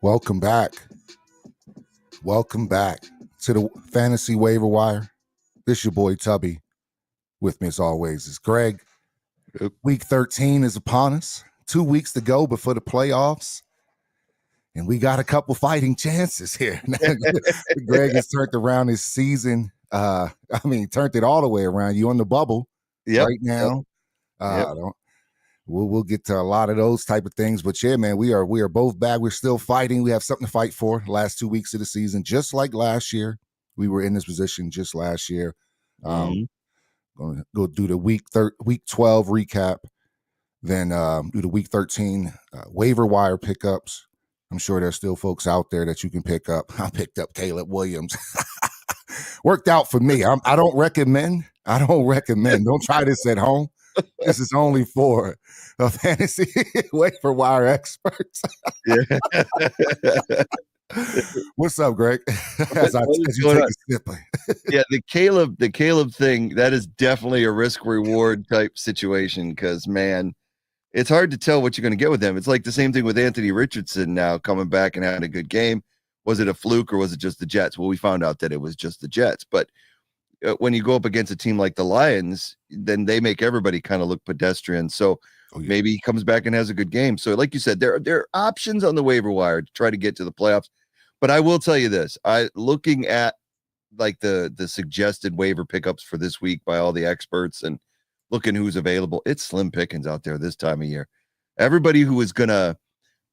Welcome back. Welcome back to the Fantasy Waiver Wire. This your boy Tubby. With me as always is Greg. Yep. Week 13 is upon us. 2 weeks to go before the playoffs. And we got a couple fighting chances here. Greg has turned around his season. Turned it all the way around. You on the bubble right now. Yep. We'll get to a lot of those type of things. But yeah, man, we are both back. We're still fighting. We have something to fight for the last 2 weeks of the season. Just like last year. We were in this position just last year. Going to go do the week 12 recap. Then do the week 13 waiver wire pickups. I'm sure there's still folks out there that you can pick up. I picked up Caleb Williams. Worked out for me. I don't recommend. Don't try this at home. This is only for fantasy waiver wire experts. Yeah. What's up, Greg? As you take a sip. Yeah, the Caleb thing, that is definitely a risk reward type situation because, man, it's hard to tell what you're going to get with him. It's like the same thing with Anthony Richardson now coming back and having a good game. Was it a fluke or was it just the Jets? Well, we found out that it was just the Jets. But when you go up against a team like the Lions, then they make everybody kind of look pedestrian. So maybe he comes back and has a good game. So like you said, there are options on the waiver wire to try to get to the playoffs. But I will tell you this, looking at like the suggested waiver pickups for this week by all the experts and looking who's available, it's slim pickings out there this time of year. Everybody who is going to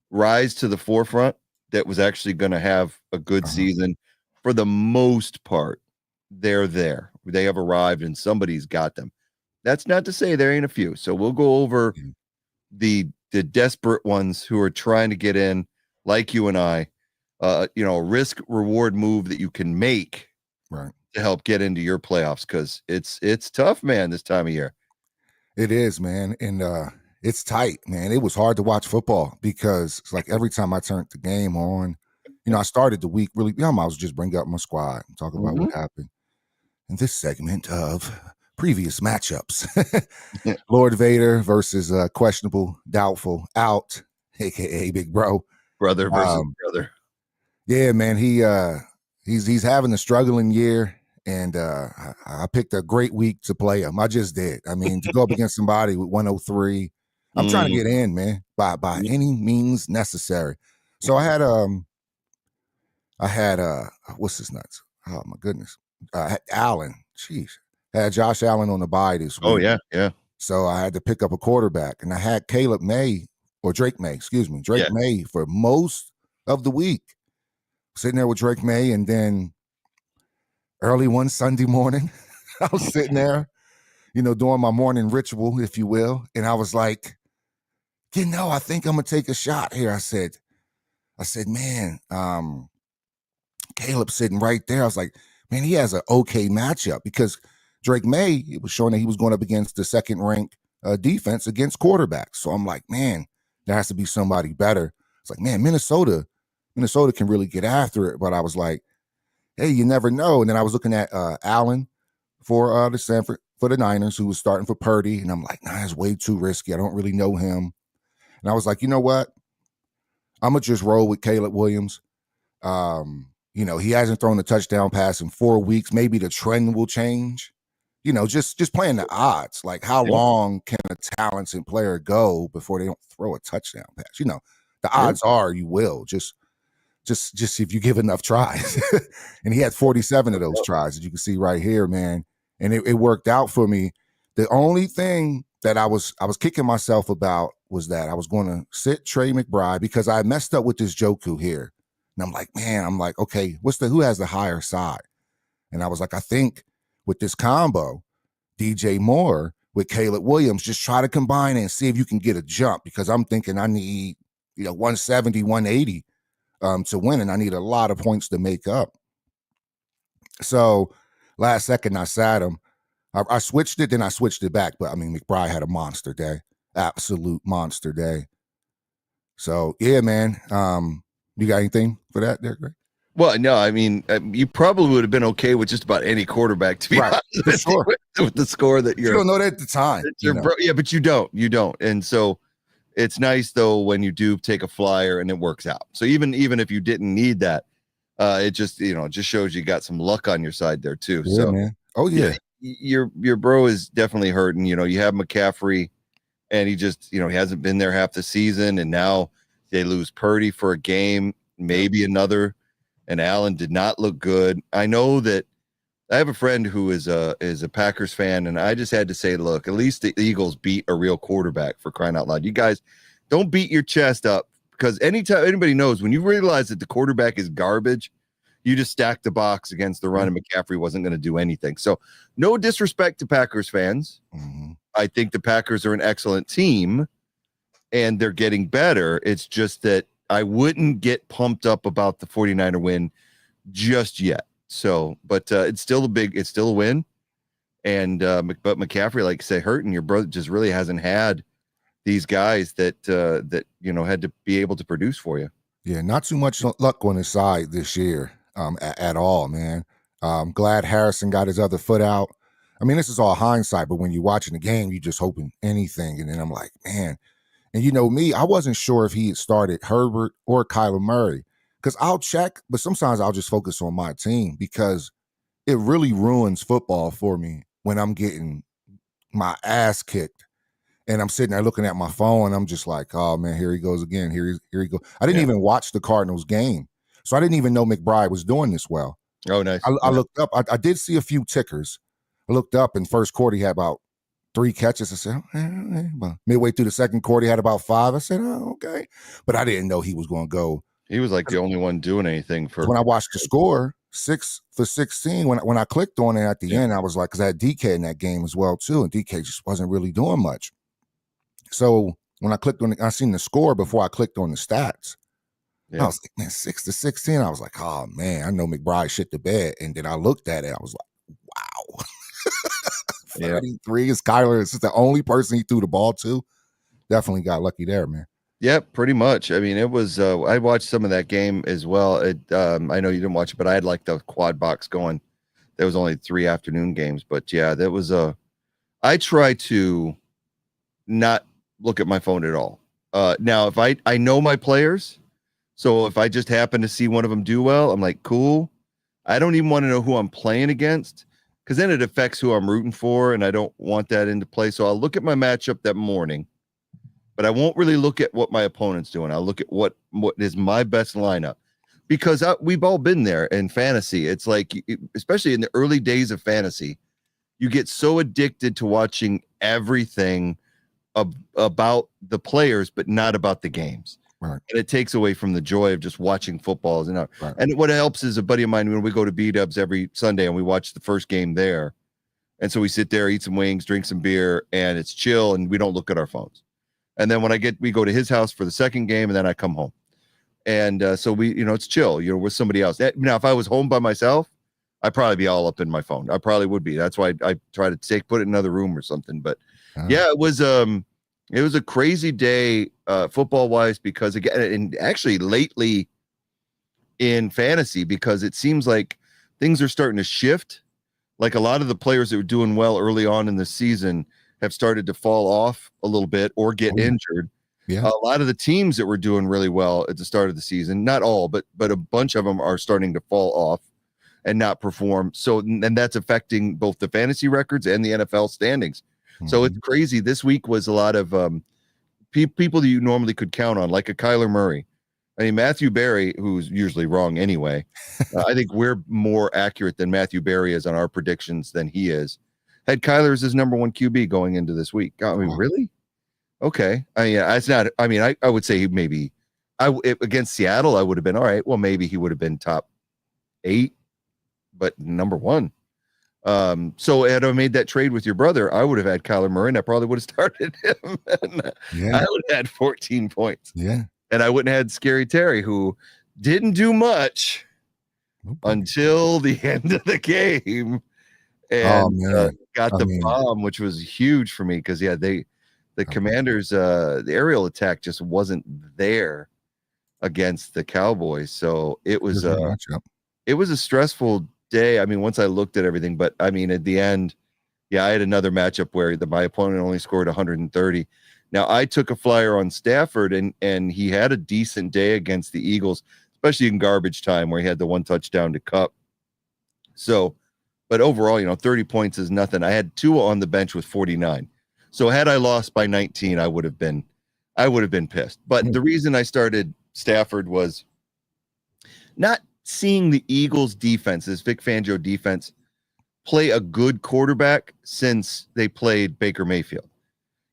rise to the forefront that was actually going to have a good season, for the most part, they're there. They have arrived and somebody's got them. That's not to say there ain't a few. So we'll go over the desperate ones who are trying to get in, like you and I. A risk reward move that you can make to help get into your playoffs, because it's tough, man, this time of year. It is, man, and it's tight, man. It was hard to watch football because it's like every time I turned the game on, I started the week really. I was just bring up my squad and talk about what happened in this segment of previous matchups. Lord Vader versus questionable, doubtful, out, aka Big Bro, brother versus brother. Yeah, man, he's having a struggling year, and I picked a great week to play him. I just did. I mean, to go up against somebody with 103, I'm trying to get in, man, by any means necessary. So I had what's his nuts? Oh my goodness, Allen. Jeez, I had Josh Allen on the bye this week. Oh yeah. So I had to pick up a quarterback, and I had Drake May for most of the week. Sitting there with Drake May, and then early one Sunday morning, I was sitting there, doing my morning ritual, if you will, and I was like, I think I'm gonna take a shot here. I said, man, Caleb's sitting right there. I was like, man, he has an okay matchup because Drake May, it was showing that he was going up against the second-ranked defense against quarterbacks. So I'm like, man, there has to be somebody better. It's like, man, Minnesota can really get after it. But I was like, hey, you never know. And then I was looking at Allen for the Niners, who was starting for Purdy. And I'm like, nah, it's way too risky. I don't really know him. And I was like, you know what? I'm going to just roll with Caleb Williams. He hasn't thrown a touchdown pass in 4 weeks. Maybe the trend will change. Just playing the odds. Like, how long can a talented player go before they don't throw a touchdown pass? The odds are you will. Just if you give enough tries. And he had 47 of those tries, as you can see right here, man. And it worked out for me. The only thing that I was kicking myself about was that I was going to sit Trey McBride because I messed up with this Joku here. And I'm like, okay, who has the higher side? And I was like, I think with this combo, DJ Moore with Caleb Williams, just try to combine it and see if you can get a jump, because I'm thinking I need 170, 180 to win, and I need a lot of points to make up. So last second I sat him. I switched it, then I switched it back. But McBride had a monster day, absolute monster day. So yeah, man. You got anything for that there, Greg? Well, no, you probably would have been okay with just about any quarterback, to be honest, for sure. with the score that you don't know that at the time. Yeah, but you don't. And so It's nice though when you do take a flyer and it works out. So even if you didn't need that, it just just shows you got some luck on your side there too. Yeah, So man. Oh yeah. your bro is definitely hurting. You have McCaffrey, and he just he hasn't been there half the season, and now they lose Purdy for a game, maybe another, and Allen did not look good. I know that I have a friend who is a Packers fan, and I just had to say, look, at least the Eagles beat a real quarterback, for crying out loud. You guys don't beat your chest up, because anytime anybody knows, when you realize that the quarterback is garbage, you just stack the box against the run, and McCaffrey wasn't going to do anything. So no disrespect to Packers fans. Mm-hmm. I think the Packers are an excellent team, and they're getting better. It's just that I wouldn't get pumped up about the 49er win just yet. So, but it's still a win. And but McCaffrey, like I say, hurting, your brother just really hasn't had these guys that had to be able to produce for you. Yeah, not too much luck on his side this year at all, man. Glad Harrison got his other foot out. I mean, this is all hindsight, but when you're watching the game, you just hoping anything. And then I'm like, man. And me, I wasn't sure if he had started Herbert or Kyler Murray, because I'll check, but sometimes I'll just focus on my team, because it really ruins football for me when I'm getting my ass kicked and I'm sitting there looking at my phone. I'm just like, oh man, here he goes again. Here he goes. I didn't even watch the Cardinals game, so I didn't even know McBride was doing this well. Oh, nice. I looked up. I did see a few tickers. I looked up, in first quarter he had about 3 catches. I said, midway through the second quarter he had about 5. I said, oh, okay, but I didn't know he was going to go. He was like the only one doing anything for. When I watched the score, 6 for 16. When I clicked on it at the end, I was like, because I had DK in that game as well too, and DK just wasn't really doing much. So when I clicked on it, I seen the score before I clicked on the stats. Yeah. I was like, man, 6 to 16. I was like, oh man, I know McBride shit the bed. And then I looked at it, I was like, wow. 33 is Kyler. It's the only person he threw the ball to. Definitely got lucky there, man. Yeah, pretty much. I mean, it was. I watched some of that game as well. I know you didn't watch it, but I had like the quad box going. There was only 3 afternoon games, but yeah, that was I try to not look at my phone at all. Now, if I know my players, so if I just happen to see one of them do well, I'm like, cool. I don't even want to know who I'm playing against, because then it affects who I'm rooting for, and I don't want that into play. So I'll look at my matchup that morning, but I won't really look at what my opponent's doing. I'll look at what is my best lineup, because we've all been there in fantasy. It's like, especially in the early days of fantasy, you get so addicted to watching everything about the players, but not about the games. Right. And it takes away from the joy of just watching football. And what helps is a buddy of mine, when we go to B-Dubs every Sunday and we watch the first game there. And so we sit there, eat some wings, drink some beer, and it's chill, and we don't look at our phones. And then we go to his house for the second game, and then I come home. And so we, it's chill, with somebody else. Now, if I was home by myself, I'd probably be all up in my phone. I probably would be. That's why I try to put it in another room or something. But yeah, it was a crazy day football wise, because again, and actually lately in fantasy, because it seems like things are starting to shift. Like a lot of the players that were doing well early on in the season have started to fall off a little bit or get injured. Yeah. A lot of the teams that were doing really well at the start of the season, not all, but a bunch of them are starting to fall off and not perform. So, and that's affecting both the fantasy records and the NFL standings. Mm-hmm. So it's crazy. This week was a lot of people that you normally could count on, like a Kyler Murray. I mean, Matthew Berry, who's usually wrong anyway. I think we're more accurate than Matthew Berry is on our predictions than he is. Had Kyler as his number 1 QB going into this week. I mean, really? Okay. It's not. I mean, I would say maybe against Seattle, I would have been all right. Well, maybe he would have been top 8, but number 1. So had I made that trade with your brother, I would have had Kyler Murray, and I probably would have started him. And I would have had 14 points. Yeah. And I wouldn't have had Scary Terry, who didn't do much until the end of the game. And got the bomb, which was huge for me, because the Commanders, the aerial attack just wasn't there against the Cowboys. So it was a stressful day. I mean, once I looked at everything, but I mean, at the end, I had another matchup where my opponent only scored 130. Now, I took a flyer on Stafford, and he had a decent day against the Eagles, especially in garbage time where he had the one touchdown to Cup. So, but overall, 30 points is nothing. I had Tua on the bench with 49. So had I lost by 19, I would have been pissed. But the reason I started Stafford was not seeing the Eagles defense, this Vic Fangio defense, play a good quarterback since they played Baker Mayfield.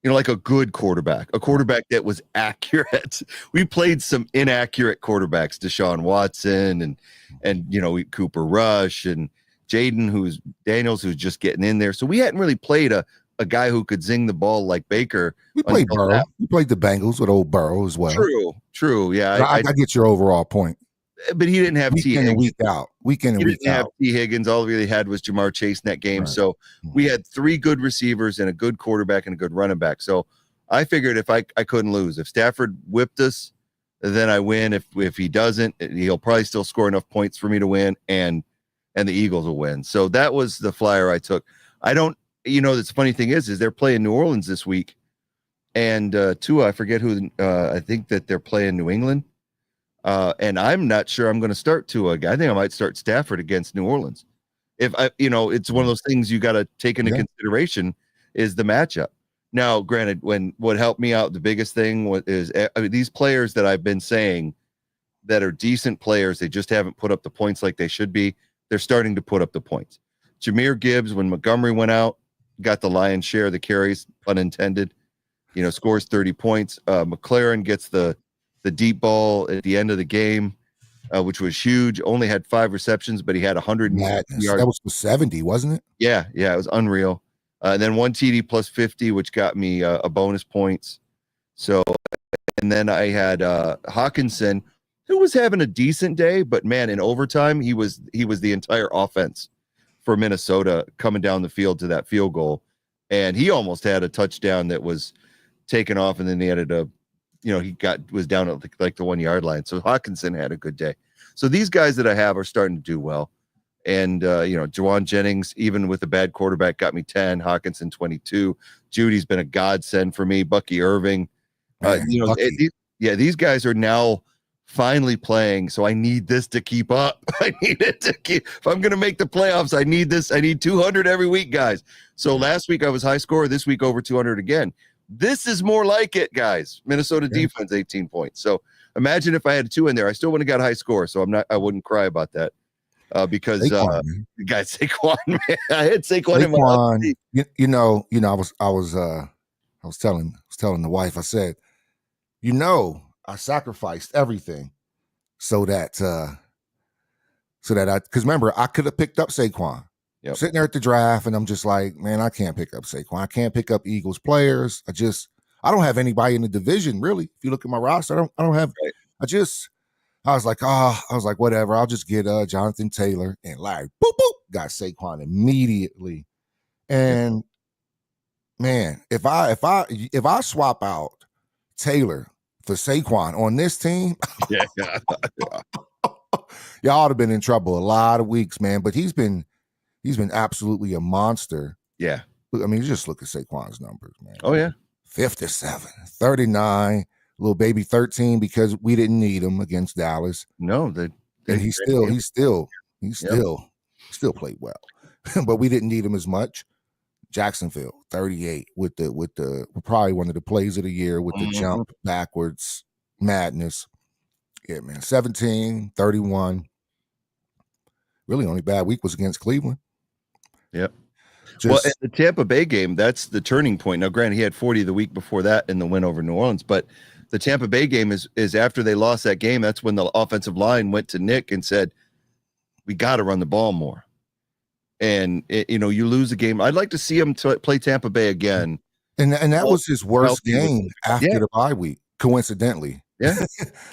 Like a good quarterback, a quarterback that was accurate. We played some inaccurate quarterbacks, Deshaun Watson and Cooper Rush and Jaden Daniels, who's just getting in there. So we hadn't really played a guy who could zing the ball like Baker. We played Burrow. We played the Bengals with old Burrow as well. True. Yeah. I get your overall point. But he didn't have week in and week out. Weekend and week out. He didn't have T. Higgins. All he really had was Jamar Chase in that game. Right. So we had 3 good receivers and a good quarterback and a good running back. So I figured if I couldn't lose. If Stafford whipped us, then I win. If he doesn't, he'll probably still score enough points for me to win, and the Eagles will win. So that was the flyer I took. I don't, the funny thing is they're playing New Orleans this week. And Tua, I forget who, I think that they're playing New England. And I'm not sure I'm going to start Tua again. I think I might start Stafford against New Orleans. If it's one of those things you got to take into consideration is the matchup. Now, granted, what helped me out, the biggest thing is these players that I've been saying that are decent players, they just haven't put up the points like they should be. They're starting to put up the points. Jahmyr Gibbs, when Montgomery went out, got the lion's share of the carries, unintended, scores 30 points. McLaren gets the deep ball at the end of the game, which was huge. Only had 5 receptions, but he had 100 yards. That was for 70, wasn't it? Yeah, it was unreal. And then 1 TD plus 50, which got me a bonus points. So, and then I had Hawkinson, who was having a decent day, but man, in overtime, he was the entire offense for Minnesota coming down the field to that field goal. And he almost had a touchdown that was taken off, and then he had was down at like the 1 yard line. So Hawkinson had a good day. So these guys that I have are starting to do well. And, Juwan Jennings, even with a bad quarterback, got me 10, Hawkinson 22. Judy's been a godsend for me. Bucky Irving, these guys are now finally playing. So I need this to keep up. I need it to keep, if I'm going to make the playoffs, I need this. I need 200 every week, guys. So last week I was high scorer, this week over 200 again. This is more like it, guys. Minnesota defense, 18 points. So imagine if I had 2 in there, I still wouldn't have got high score. So I wouldn't cry about that. Because Saquon, Saquon, man. I had Saquon in my I was telling the wife, I said, I sacrificed everything so that because remember, I could have picked up Saquon. Yep. Sitting there at the draft, and I'm just like, man, I can't pick up Saquon. I can't pick up Eagles players. I don't have anybody in the division, really. If you look at my roster, I don't have. Right. I was like, whatever. I'll just get Jonathan Taylor and Larry. Boop boop. Got Saquon immediately. And man, if I swap out Taylor for Saquon on this team, y'all would have been in trouble a lot of weeks, man. But he's been absolutely a monster. Yeah. I mean, just look at Saquon's numbers, man. Oh yeah. 57, 39. Little baby 13 because we didn't need him against Dallas. No, and he still played well, but we didn't need him as much. Jacksonville 38 with probably one of the plays of the year with the jump backwards madness. Yeah, man. 17, 31. Really, only bad week was against Cleveland. Yep. At the Tampa Bay game, that's the turning point. Now, granted, he had 40 the week before that in the win over New Orleans, but the Tampa Bay game is after they lost that game. That's when the offensive line went to Nick and said, we got to run the ball more. And, you lose a game. I'd like to see him play Tampa Bay again. And that was his worst game after the bye week, coincidentally. Yeah.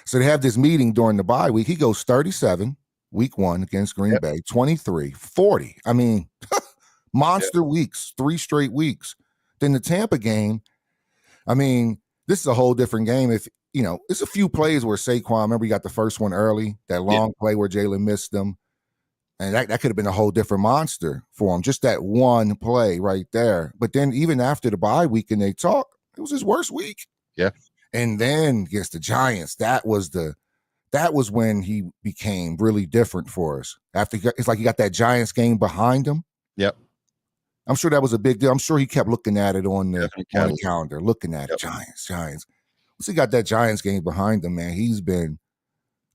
So they have this meeting during the bye week. He goes 37, week 1 against Green Bay, 23, 40. I mean, monster weeks, 3 straight weeks. Then the Tampa game, I mean, this is a whole different game. If it's a few plays where Saquon, remember he got the first one early, that long play where Jalen missed them. And that could have been a whole different monster for him. Just that one play right there. But then even after the bye week and they talk, It was his worst week. Yeah. And then against the Giants, that was when he became really different for us. It's like he got that Giants game behind him. Yep. I'm sure that was a big deal. I'm sure he kept looking at it on the calendar, looking at it. Giants. Once he got that Giants game behind him, man, he's been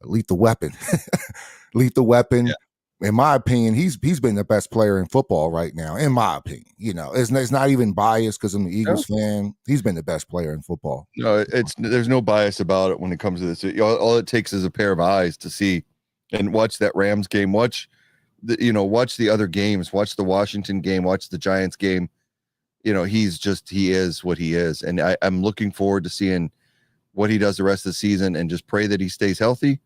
a lethal weapon. Lethal weapon. Yeah. In my opinion, he's been the best player in football right now. In my opinion, it's not even biased because I'm an Eagles fan. He's been the best player in football. No, there's no bias about it when it comes to this. All it takes is a pair of eyes to see and watch that Rams game. Watch the other games. Watch the Washington game. Watch the Giants game. He is what he is, and I'm looking forward to seeing what he does the rest of the season, and just pray that he stays healthy.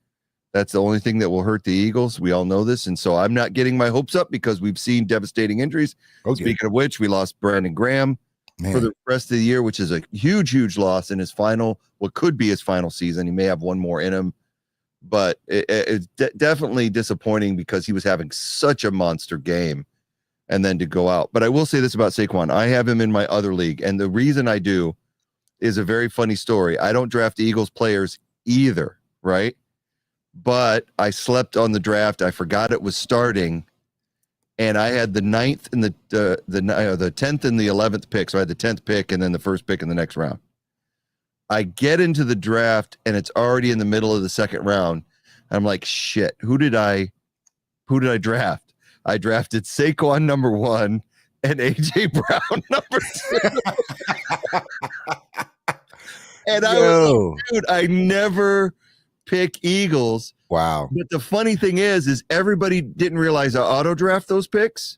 That's the only thing that will hurt the Eagles. We all know this. And so I'm not getting my hopes up because we've seen devastating injuries. Okay. Speaking of which, we lost Brandon Graham for the rest of the year, which is a huge, huge loss in what could be his final season. He may have one more in him, but it's definitely disappointing because he was having such a monster game and then to go out. But I will say this about Saquon. I have him in my other league. And the reason I do is a very funny story. I don't draft Eagles players either, right? But I slept on the draft. I forgot it was starting, and I had the 9th and the 10th and the 11th pick. So I had the 10th pick and then the first pick in the next round. I get into the draft, and it's already in the middle of the second round. I'm like, shit, who did I draft? I drafted Saquon number 1 and AJ Brown number 2. And I was like, dude, I never pick Eagles. Wow. But the funny thing is everybody didn't realize I auto draft those picks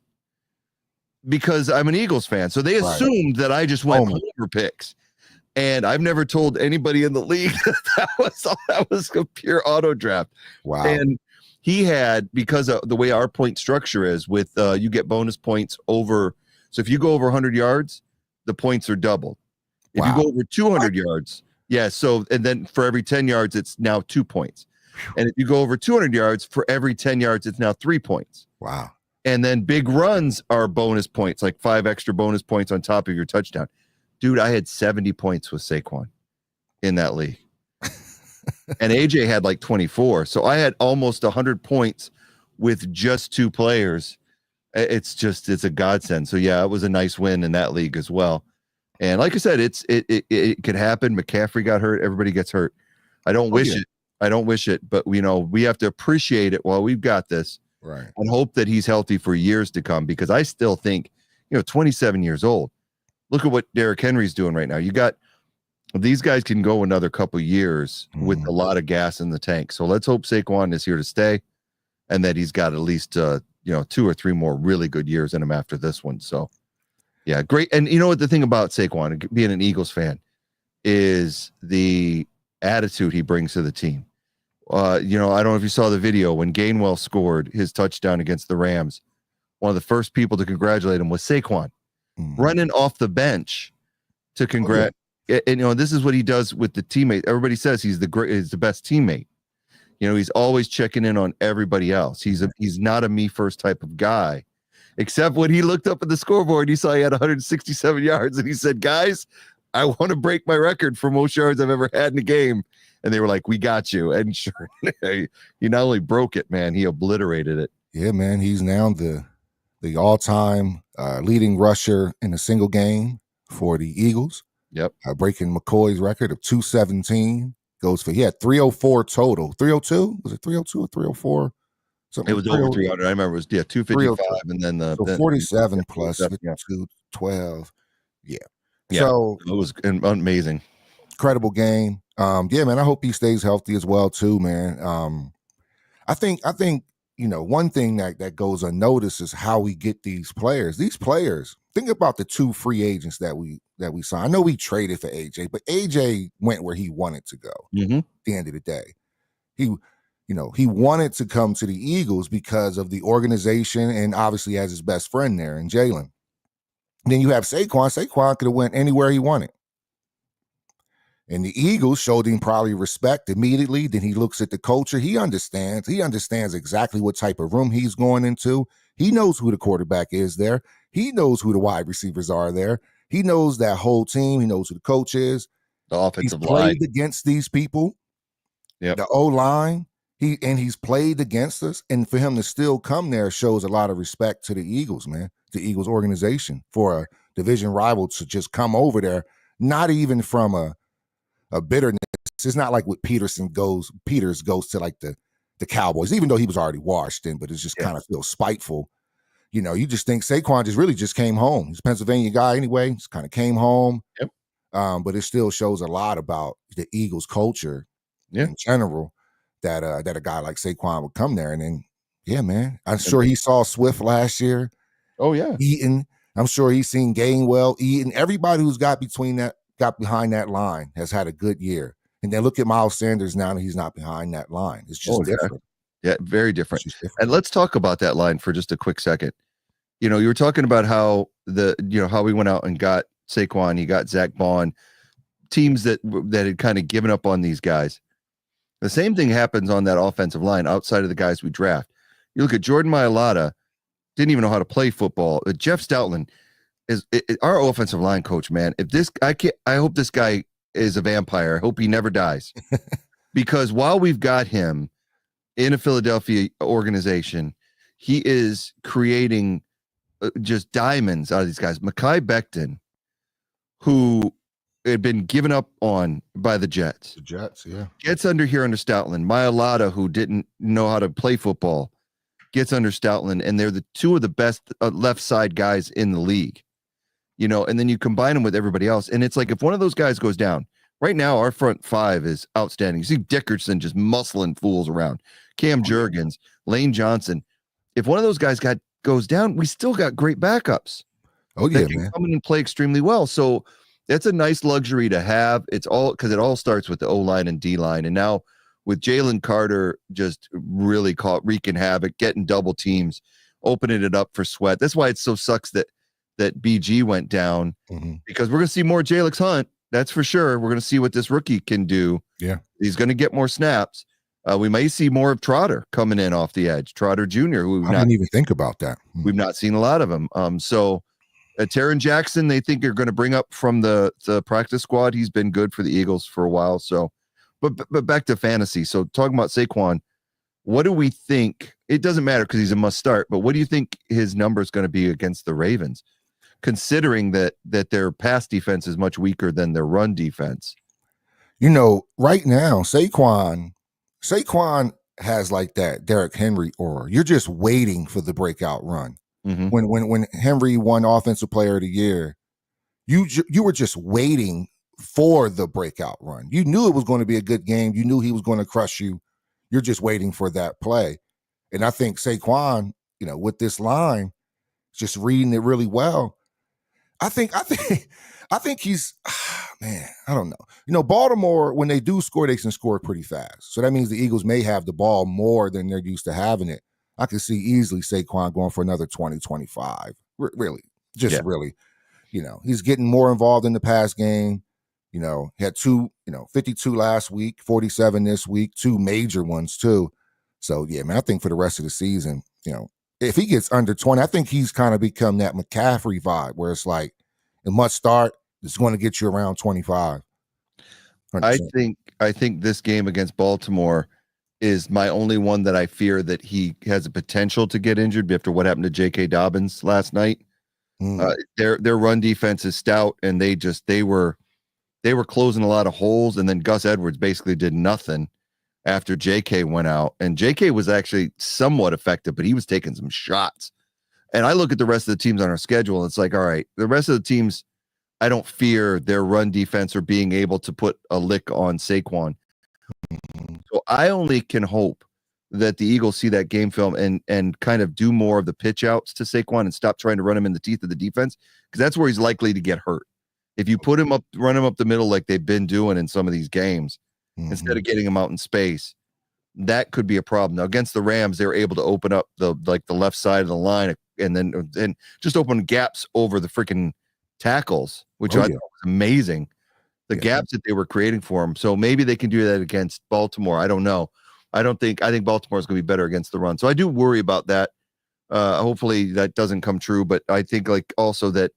because I'm an Eagles fan. So they assumed that I just went homer picks. And I've never told anybody in the league that was a pure auto draft. Wow. And he had, because of the way our point structure is with you get bonus points over. So if you go over 100 yards, the points are doubled. If you go over 200 yards, so, and then for every 10 yards, it's now 2 points. And if you go over 200 yards, for every 10 yards, it's now 3 points. Wow. And then big runs are bonus points, like 5 extra bonus points on top of your touchdown. Dude, I had 70 points with Saquon in that league. And AJ had like 24. So I had almost 100 points with just 2 players. It's a godsend. So yeah, it was a nice win in that league as well. And like I said, it could happen. McCaffrey got hurt. Everybody gets hurt. I don't wish it. I don't wish it. But, we have to appreciate it while we've got this. Right. And hope that he's healthy for years to come. Because I still think, 27 years old. Look at what Derrick Henry's doing right now. These guys can go another couple years with a lot of gas in the tank. So let's hope Saquon is here to stay and that he's got at least, 2 or 3 more really good years in him after this one. So. Yeah, great. And you know what the thing about Saquon, being an Eagles fan, is the attitude he brings to the team. I don't know if you saw the video when Gainwell scored his touchdown against the Rams. One of the first people to congratulate him was Saquon, running off the bench to congratulate. And this is what he does with the teammate. Everybody says he's the best teammate. He's always checking in on everybody else. He's not a me first type of guy. Except when he looked up at the scoreboard, he saw he had 167 yards, and he said, guys, I want to break my record for most yards I've ever had in a game. And they were like, we got you. And sure, he not only broke it, man, he obliterated it. Yeah, man, he's now the all-time leading rusher in a single game for the Eagles. Yep. Breaking McCoy's record of 217. He had 304 total. 302? Was it 302 or 304? Something it was over 300. I remember it was 255 and then the 47 plus 52, 12. Yeah. So it was amazing. Incredible game. Yeah, man. I hope he stays healthy as well too, man. I think one thing that goes unnoticed is how we get these players. These players, think about the 2 free agents that we signed. I know we traded for AJ, but AJ went where he wanted to go. At the end of the day, he wanted to come to the Eagles because of the organization and obviously has his best friend there in Jalen. Then you have Saquon. Saquon could have went anywhere he wanted. And the Eagles showed him probably respect immediately. Then he looks at the culture. He understands. He understands exactly what type of room he's going into. He knows who the quarterback is there. He knows who the wide receivers are there. He knows that whole team. He knows who the coach is. The He's offensive line. played against these people. Yep. The O-line. He's played against us. And for him to still come there shows a lot of respect to the Eagles, man. The Eagles organization, for a division rival to just come over there, not even from a bitterness. It's not like what Peters goes to like the Cowboys, even though he was already washed in, but it's just kind of feels spiteful. You know, you just think Saquon just came home. He's a Pennsylvania guy anyway. Just kind of came home. Yep. But it still shows a lot about the Eagles culture in general that a guy like Saquon would come there. And then, yeah, man, I'm sure he saw Swift last year. Oh, yeah. Eaton. I'm sure he's seen Gainwell, Eaton. Everybody who's got behind that line has had a good year. And then look at Miles Sanders now that he's not behind that line. It's just different. Yeah, very different. And let's talk about that line for just a quick second. You know, you were talking about how how we went out and got Saquon, he got Zach Bond, teams that had kind of given up on these guys. The same thing happens on that offensive line outside of the guys we draft. You look at Jordan Mailata, didn't even know how to play football. Jeff Stoutland is our offensive line coach, man. I hope this guy is a vampire. I hope he never dies. Because while we've got him in a Philadelphia organization, he is creating just diamonds out of these guys. Mekhi Becton, who had been given up on by the Jets. The Jets, yeah. Gets under Stoutland. Mailata, who didn't know how to play football, gets under Stoutland, and they're the two of the best left side guys in the league. You know, and then you combine them with everybody else, and it's like if one of those guys goes down, right now our front five is outstanding. You see Dickerson just muscling fools around, Cam Jurgens, Lane Johnson. If one of those guys goes down, we still got great backups. Oh yeah, that can come in and play extremely well. So that's a nice luxury to have. It's all because it all starts with the O-line and D-line, and now with Jalen Carter just really wreaking havoc, getting double teams, opening it up for Sweat. That's why it so sucks that BG went down, because we're going to see more Jalix Hunt. That's for sure. We're going to see what this rookie can do. Yeah. He's going to get more snaps. We may see more of Trotter coming in off the edge. Trotter Jr., who I didn't even think about that. We've not seen a lot of him. So Taron Jackson, they think are going to bring up from the practice squad. He's been good for the Eagles for a while. So, but back to fantasy. So talking about Saquon, what do we think? It doesn't matter because he's a must start, but what do you think his number is going to be against the Ravens, considering that their pass defense is much weaker than their run defense? You know, right now, Saquon has like that Derrick Henry aura. You're just waiting for the breakout run. When Henry won Offensive Player of the Year, you were just waiting for the breakout run. You knew it was going to be a good game. You knew he was going to crush you. You're just waiting for that play. And I think Saquon, you know, with this line, just reading it really well. I think he's, man, I don't know. You know, Baltimore, when they do score, they can score pretty fast. So that means the Eagles may have the ball more than they're used to having it. I could see easily Saquon going for another 20, 25. Really, really, you know, he's getting more involved in the pass game. You know, he had 52 last week, 47 this week, 2 major ones too. So yeah, man, I think for the rest of the season, you know, if he gets under 20, I think he's kind of become that McCaffrey vibe where it's like it must start. It's going to get you around 25. 100%. I think this game against Baltimore is my only one that I fear that he has a potential to get injured after what happened to J.K. Dobbins last night. Their run defense is stout, and they were closing a lot of holes, and then Gus Edwards basically did nothing after J.K. went out. And J.K. was actually somewhat effective, but he was taking some shots. And I look at the rest of the teams on our schedule, and it's like, all right, the rest of the teams, I don't fear their run defense or being able to put a lick on Saquon. So I only can hope that the Eagles see that game film and kind of do more of the pitch outs to Saquon and stop trying to run him in the teeth of the defense, because that's where he's likely to get hurt. If you run him up the middle like they've been doing in some of these games, instead of getting him out in space, that could be a problem. Now against the Rams, they were able to open up the left side of the line and just open gaps over the freaking tackles, which I thought was amazing. The gaps that they were creating for him. So maybe they can do that against Baltimore. I don't know. I think Baltimore is going to be better against the run. So I do worry about that. Hopefully that doesn't come true. But I think also that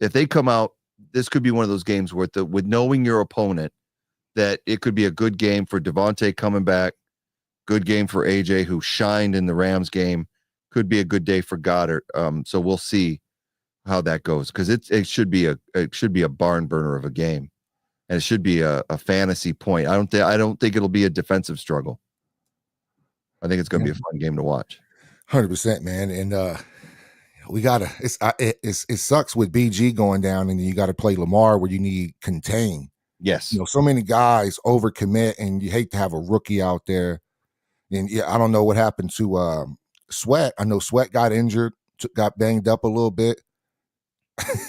if they come out this could be one of those games where with knowing your opponent, that it could be a good game for Devontae coming back, good game for AJ, who shined in the Rams game, could be a good day for Goddard. So we'll see how that goes, because it should be a barn burner of a game, and it should be a fantasy point. I don't think it'll be a defensive struggle. I think it's going to be a fun game to watch. 100%, man. And we gotta. It sucks with BG going down, and you got to play Lamar where you need contain. Yes, so many guys overcommit, and you hate to have a rookie out there. And yeah, I don't know what happened to Sweat. I know Sweat got injured, got banged up a little bit.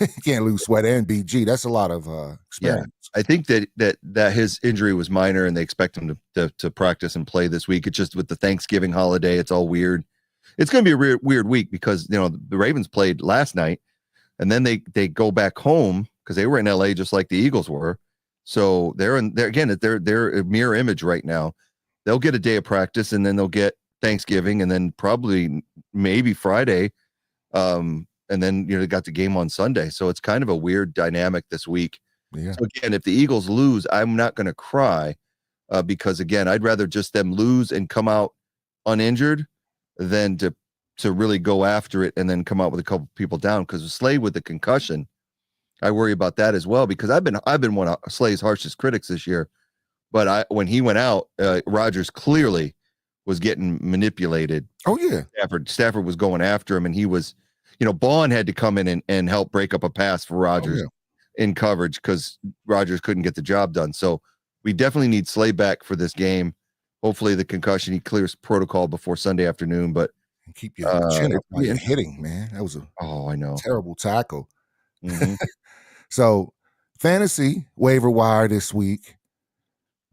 You can't lose Sweat and BG. That's a lot of experience. Yeah, I think that his injury was minor, and they expect him to practice and play this week. It's just with the Thanksgiving holiday, it's all weird. It's going to be a weird week because the Ravens played last night, and then they go back home because they were in LA just like the Eagles were. So they're a mirror image right now. They'll get a day of practice, and then they'll get Thanksgiving, and then probably maybe Friday. And then they got the game on Sunday. So it's kind of a weird dynamic this week. Yeah. So again, if the Eagles lose, I'm not going to cry because again, I'd rather just them lose and come out uninjured than to really go after it and then come out with a couple people down. Because Slay with the concussion, I worry about that as well, because I've been one of Slay's harshest critics this year. But when he went out, Rodgers clearly was getting manipulated. Oh yeah, Stafford was going after him, and he was, Bond had to come in and help break up a pass for Rodgers in coverage because Rodgers couldn't get the job done. So we definitely need Slay back for this game. Hopefully the concussion, he clears protocol before Sunday afternoon. But keep your chin up while you're hitting, man. That was I know, terrible tackle. Mm-hmm. So fantasy waiver wire this week.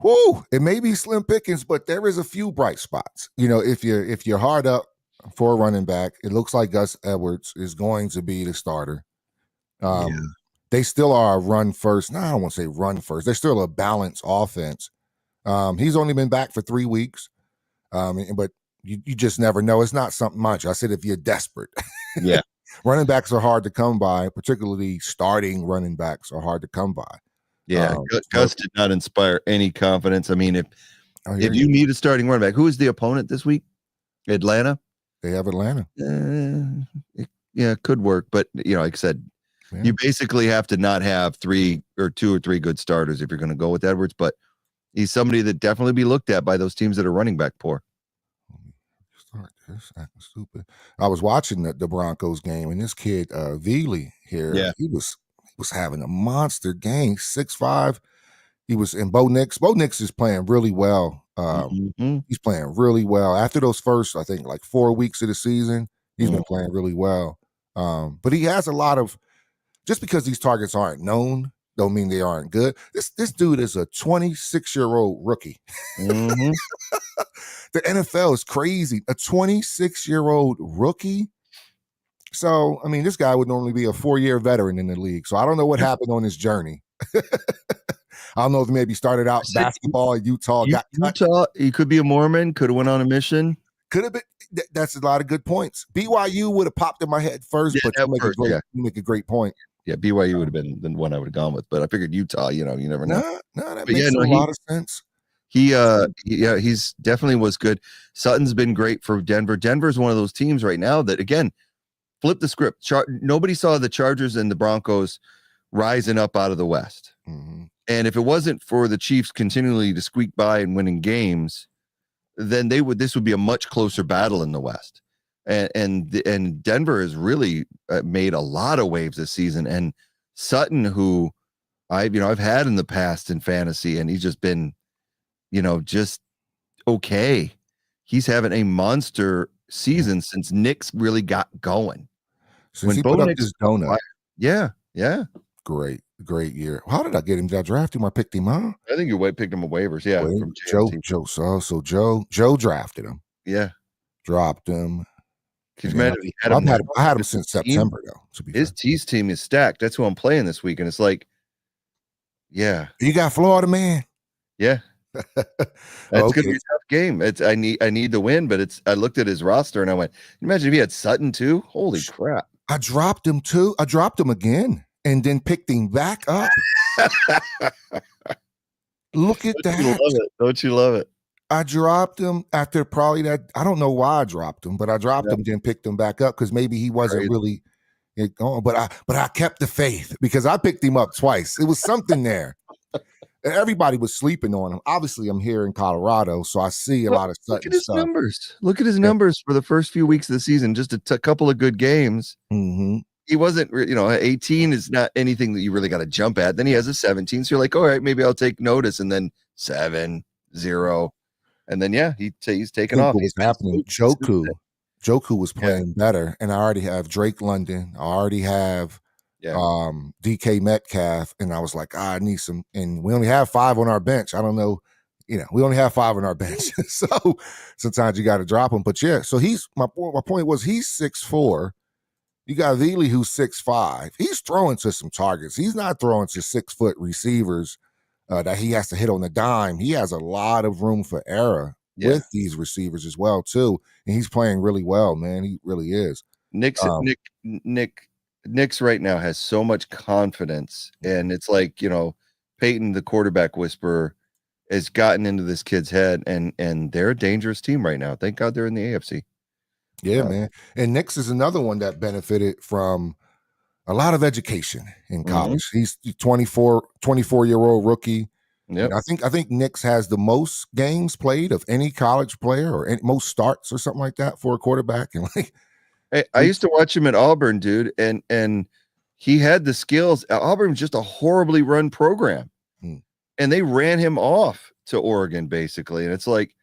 Whoo! It may be slim pickings, but there is a few bright spots. If you're hard up for a running back, it looks like Gus Edwards is going to be the starter. They still are a run first. No, I don't want to say run first. They're still a balanced offense. He's only been back for 3 weeks, but you just never know. It's not something much. I said if you're desperate. Yeah. Running backs are hard to come by, particularly starting running backs are hard to come by. Yeah, Gus did not inspire any confidence. I mean, if you need a starting running back, who is the opponent this week? Atlanta? They have Atlanta. It could work. But, like I said, you basically have to not have 2 or 3 good starters if you're going to go with Edwards. But he's somebody that definitely be looked at by those teams that are running back poor. Start this acting stupid. I was watching the Broncos game, and this kid, Veely here, he was having a monster game, 6'5". He was in Bo Nix. Bo Nix is playing really well. He's playing really well. After those first, I think, like 4 weeks of the season, he's been playing really well. But he has a lot of, just because these targets aren't known, don't mean they aren't good. This dude is a 26-year-old rookie. Mm-hmm. The NFL is crazy. A 26-year-old rookie. So, I mean, this guy would normally be a 4-year veteran in the league. So I don't know what happened on his journey. I don't know if he maybe started out basketball at Utah. He could be a Mormon. Could have went on a mission. Could have been. That's a lot of good points. BYU would have popped in my head first, but you make a great point. Yeah, BYU would have been the one I would have gone with. But I figured Utah, you never know. No, that makes a lot of sense. He's definitely was good. Sutton's been great for Denver. Denver's one of those teams right now that, again, flip the script. Nobody saw the Chargers and the Broncos rising up out of the West. Mm-hmm. And if it wasn't for the Chiefs continually to squeak by and winning games, then this would be a much closer battle in the West. And Denver has really made a lot of waves this season. And Sutton, who I've had in the past in fantasy, and he's just been, just okay. He's having a monster season since Knicks really got going. Since he put up his donut. Yeah. Great year. How did I get him? Did I draft him or picked him up? I think you picked him on waivers. Yeah. From Joe drafted him. Yeah. Dropped him. I had him since September, though. To be his T's team is stacked. That's who I'm playing this week. And it's like, yeah. You got Florida, man. Yeah. That's gonna be a tough game. I need the win, but I looked at his roster and I went, imagine if he had Sutton too. Holy crap. I dropped him too. I dropped him again and then picked him back up. Look at Don't you love that. it? Don't you love it? I dropped him after probably that. I don't know why I dropped him, but I dropped him, then picked him back up because maybe he wasn't really going. But I kept the faith because I picked him up twice. It was something there. Everybody was sleeping on him. Obviously, I'm here in Colorado, so I see a lot of Look at his stuff. numbers. Look at his numbers for the first few weeks of the season. Just a couple of good games. Mm-hmm. He wasn't, 18 is not anything that you really got to jump at. Then he has a 17. So you're like, all right, maybe I'll take notice. And then 7-0. And then, he's taken off. What was happening? Joku was playing better. And I already have Drake London. I already have DK Metcalf. And I was like, I need some. And we only have 5 on our bench. I don't know. We only have 5 on our bench. So sometimes you got to drop them. But so my point was he's 6'4". You got Veely who's 6'5". He's throwing to some targets. He's not throwing to 6-foot receivers that he has to hit on the dime. He has a lot of room for error with these receivers as well, too. And he's playing really well, man. He really is. Nick's right now has so much confidence. And it's like, Peyton, the quarterback whisperer, has gotten into this kid's head, and they're a dangerous team right now. Thank God they're in the AFC. Yeah, man. And Nix is another one that benefited from a lot of education in college. He's 24-year-old rookie. Yeah, I think Nix has the most games played of any college player, or most starts or something like that for a quarterback. And I used to watch him at Auburn, dude, and he had the skills. Auburn was just a horribly run program, and they ran him off to Oregon basically. And it's like,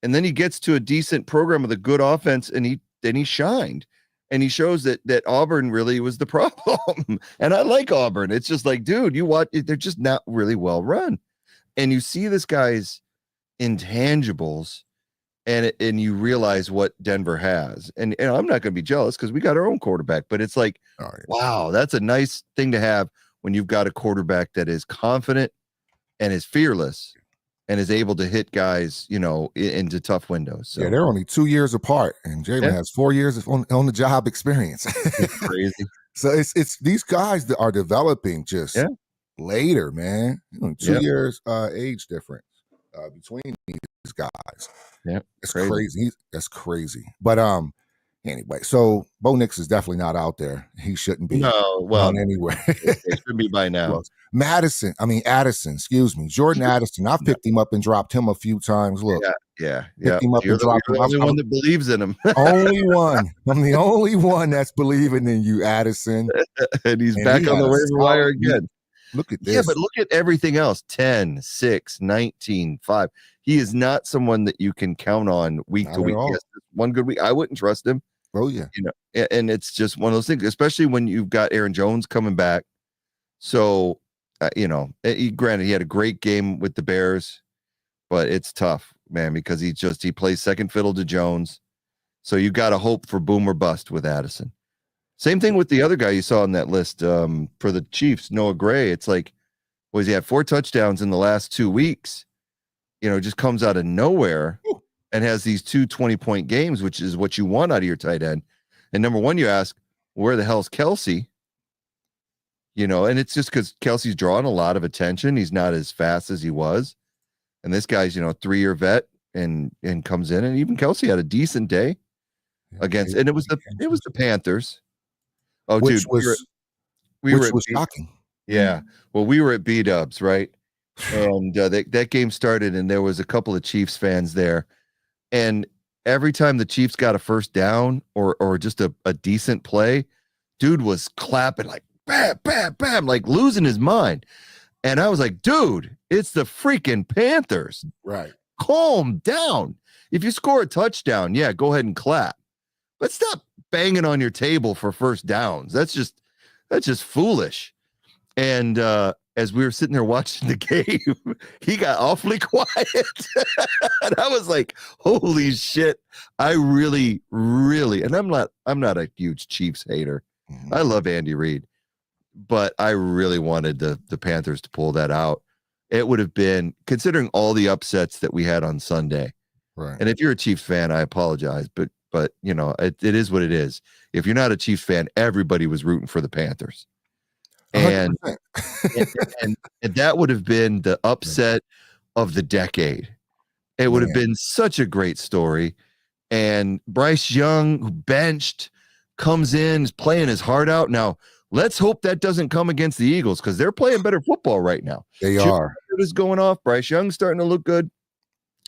and then he gets to a decent program with a good offense, and he shined, and he shows that Auburn really was the problem. And I like Auburn. It's just like, dude, you watch, they're just not really well run, and you see this guy's intangibles, and you realize what Denver has. And I'm not going to be jealous because we got our own quarterback, but it's like, wow, that's a nice thing to have when you've got a quarterback that is confident and is fearless and is able to hit guys, into tough windows. So. Yeah, they're only 2 years apart, and Jalen has 4 years of on the job experience. It's crazy. So it's these guys that are developing just later, man. 2 years age difference between these guys. Yeah, it's crazy. That's crazy. But anyway, so Bo Nix is definitely not out there. He shouldn't be. No, well, anyway, it should be by now. Addison, excuse me. Jordan Addison. I've picked him up and dropped him a few times. Look. Yeah. Picked him up and dropped him. You're the only one that believes in him. Only one. I'm the only one that's believing in you, Addison. And he's back on the waiver wire again. Look at this. Yeah, but look at everything else. 10, 6, 19, 5. He is not someone that you can count on week to week. Yes, one good week. I wouldn't trust him. Oh, yeah. And it's just one of those things, especially when you've got Aaron Jones coming back. So, granted, he had a great game with the Bears, but it's tough, man, because he plays second fiddle to Jones. So you got to hope for boom or bust with Addison. Same thing with the other guy you saw on that list for the Chiefs, Noah Gray. It's like, he had 4 touchdowns in the last 2 weeks, just comes out of nowhere and has these 2 20-point games, which is what you want out of your tight end. And number one, you ask, where the hell's Kelsey? And it's just because Kelsey's drawing a lot of attention. He's not as fast as he was. And this guy's, 3-year vet and comes in, and even Kelsey had a decent day against, and it was the Panthers. Oh, which dude, we were shocking. Yeah. Well, we were at B-Dubs, right? And that game started, and there was a couple of Chiefs fans there. And every time the Chiefs got a first down or just a decent play, dude was clapping like bam, bam, bam, like losing his mind. And I was like, dude, it's the freaking Panthers. Right. Calm down. If you score a touchdown, go ahead and clap. But stop banging on your table for first downs. That's just foolish. And as we were sitting there watching the game, he got awfully quiet. And I was like, holy shit. I really, really, and I'm not a huge Chiefs hater. Mm-hmm. I love Andy Reid, but I really wanted the Panthers to pull that out. It would have been, considering all the upsets that we had on Sunday. Right. And if you're a Chiefs fan, I apologize, but it is what it is. If you're not a Chiefs fan, everybody was rooting for the Panthers. And 100%. and, and that would have been the upset of the decade. It would have been such a great story. And Bryce Young, who benched, comes in, is playing his heart out. Now, let's hope that doesn't come against the Eagles because they're playing better football right now. They are. Is going off. Bryce Young's starting to look good.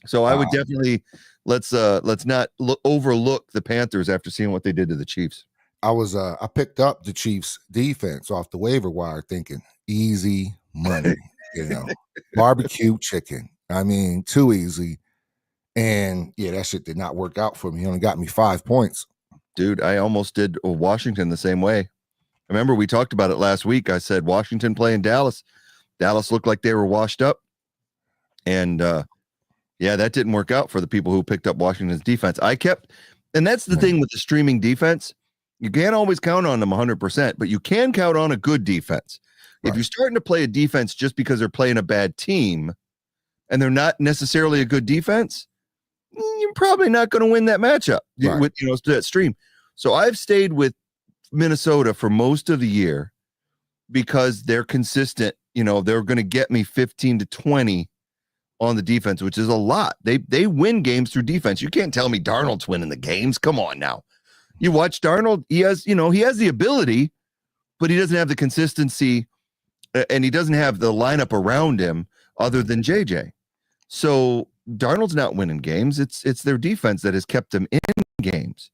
So I would definitely let's not overlook the Panthers after seeing what they did to the Chiefs. I picked up the Chiefs defense off the waiver wire thinking easy money, barbecue chicken. I mean, too easy. And yeah, that shit did not work out for me. He only got me 5 points. Dude, I almost did Washington the same way. Remember, we talked about it last week. I said Washington playing Dallas. Dallas looked like they were washed up. And yeah, that didn't work out for the people who picked up Washington's defense. And that's the thing with the streaming defense. You can't always count on them 100%, but you can count on a good defense. Right. If you're starting to play a defense just because they're playing a bad team and they're not necessarily a good defense, you're probably not going to win that matchup with that stream. So I've stayed with Minnesota for most of the year because they're consistent. They're going to get me 15 to 20 on the defense, which is a lot. They win games through defense. You can't tell me Darnold's winning the games. Come on now. You watch Darnold, he has the ability, but he doesn't have the consistency and he doesn't have the lineup around him other than JJ. So Darnold's not winning games. It's their defense that has kept them in games.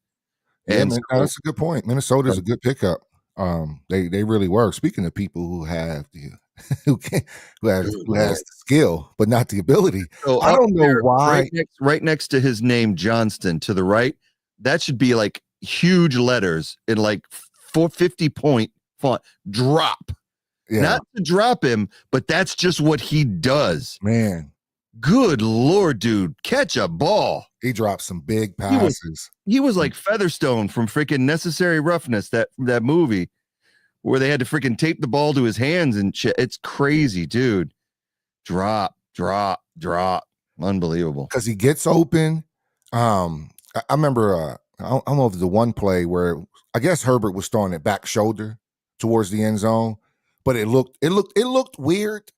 And that's a good point. Minnesota's a good pickup. They really were. Speaking of people who have the who has the skill but not the ability. So I don't know why. Right next to his name, Johnston, to the right, that should be like huge letters in like 450-point font. Drop. Yeah. Not to drop him, but that's just what he does. Man. Good Lord, dude. Catch a ball. He dropped some big passes. He was like Featherstone from freaking Necessary Roughness, that movie where they had to freaking tape the ball to his hands and shit. It's crazy, dude. Drop. Unbelievable. Because he gets open. I remember, I don't know if the one play where I guess Herbert was throwing it back shoulder towards the end zone, but it looked weird.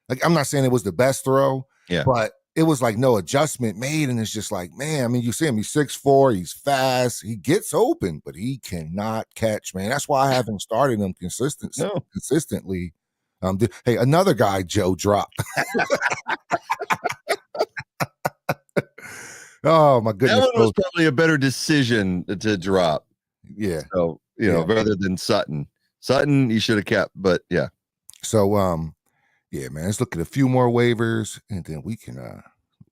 Like, I'm not saying it was the best throw, but it was like no adjustment made, and it's just like, man, I mean, you see him, he's 6'4", he's fast, he gets open, but he cannot catch, man. That's why I haven't started him consistently. Hey, another guy Joe dropped. Oh my goodness. That one was probably a better decision to drop. Yeah. So, rather than Sutton. Sutton you should have kept, but yeah. So yeah, man, let's look at a few more waivers and then we can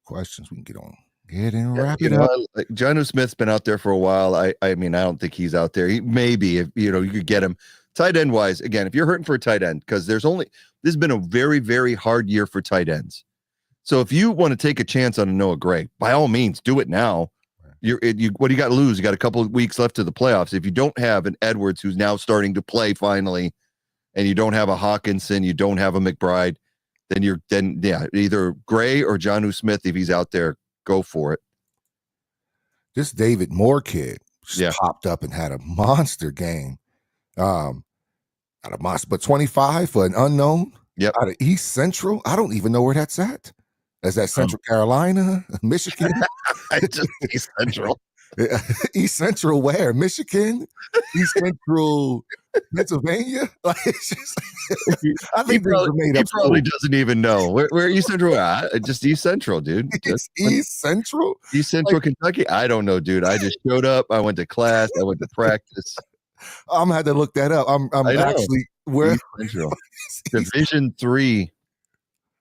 questions we can get on. Get in, wrap it up. Like Jonnu Smith's been out there for a while. I mean, I don't think he's out there. He maybe if you could get him tight end wise. Again, if you're hurting for a tight end, because this has been a very, very hard year for tight ends. So if you want to take a chance on a Noah Gray, by all means, do it now. What do you got to lose? You got a couple of weeks left to the playoffs. If you don't have an Edwards who's now starting to play finally, and you don't have a Hawkinson, you don't have a McBride, then either Gray or Jonnu Smith, if he's out there, go for it. This David Moore kid just popped up and had a monster game. Not a monster, but 25 for an unknown. Yep. Out of East Central. I don't even know where that's at. Is that Central Carolina, Michigan? Just East Central. East Central where? Michigan? East Central Pennsylvania? Like, it's just, I think he probably doesn't even know. Where East Central? Just East Central, dude. Just East Central? East Central, like, Kentucky? I don't know, dude. I just showed up. I went to class. I went to practice. I'm gonna have to look that up. I'm actually where Division 3.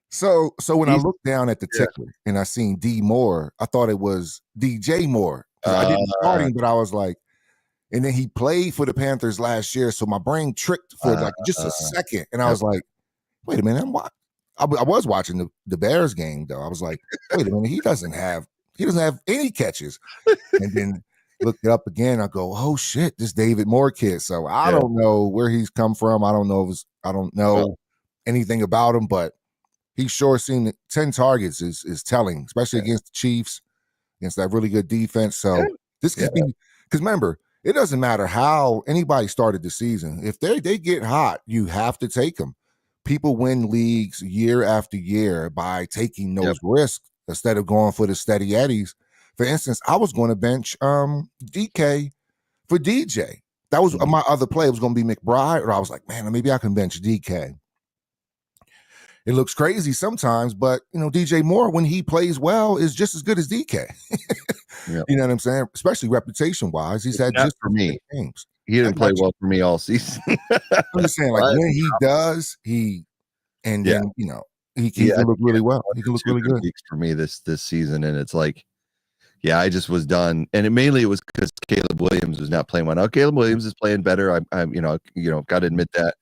So when I looked down at the ticker and I seen D Moore, I thought it was DJ Moore. I didn't start him, but I was like, and then he played for the Panthers last year, so my brain tricked for like just a second, and I was like, wait a minute, I was watching the Bears game though. I was like, wait a minute, he doesn't have any catches, and then looked it up again. I go, oh shit, this David Moore kid. So I don't know where he's come from. I don't know anything about him, but he sure seemed 10 targets is telling, especially against the Chiefs, against that really good defense. So this could be, because remember, it doesn't matter how anybody started the season. If they get hot, you have to take them. People win leagues year after year by taking those risks instead of going for the steady eddies. For instance, I was going to bench DK for DJ. That was my other play. It was going to be McBride, or I was like, man, maybe I can bench DK. It looks crazy sometimes, but DJ Moore, when he plays well, is just as good as DK. You know what I'm saying? Especially reputation wise, he's had just for me games. He didn't play well for me all season. I'm just saying, like when he does, he can look really well. He can look really good for me this season, and it's like, I just was done, and it was because Caleb Williams was not playing well. Now Caleb Williams is playing better. I'm got to admit that,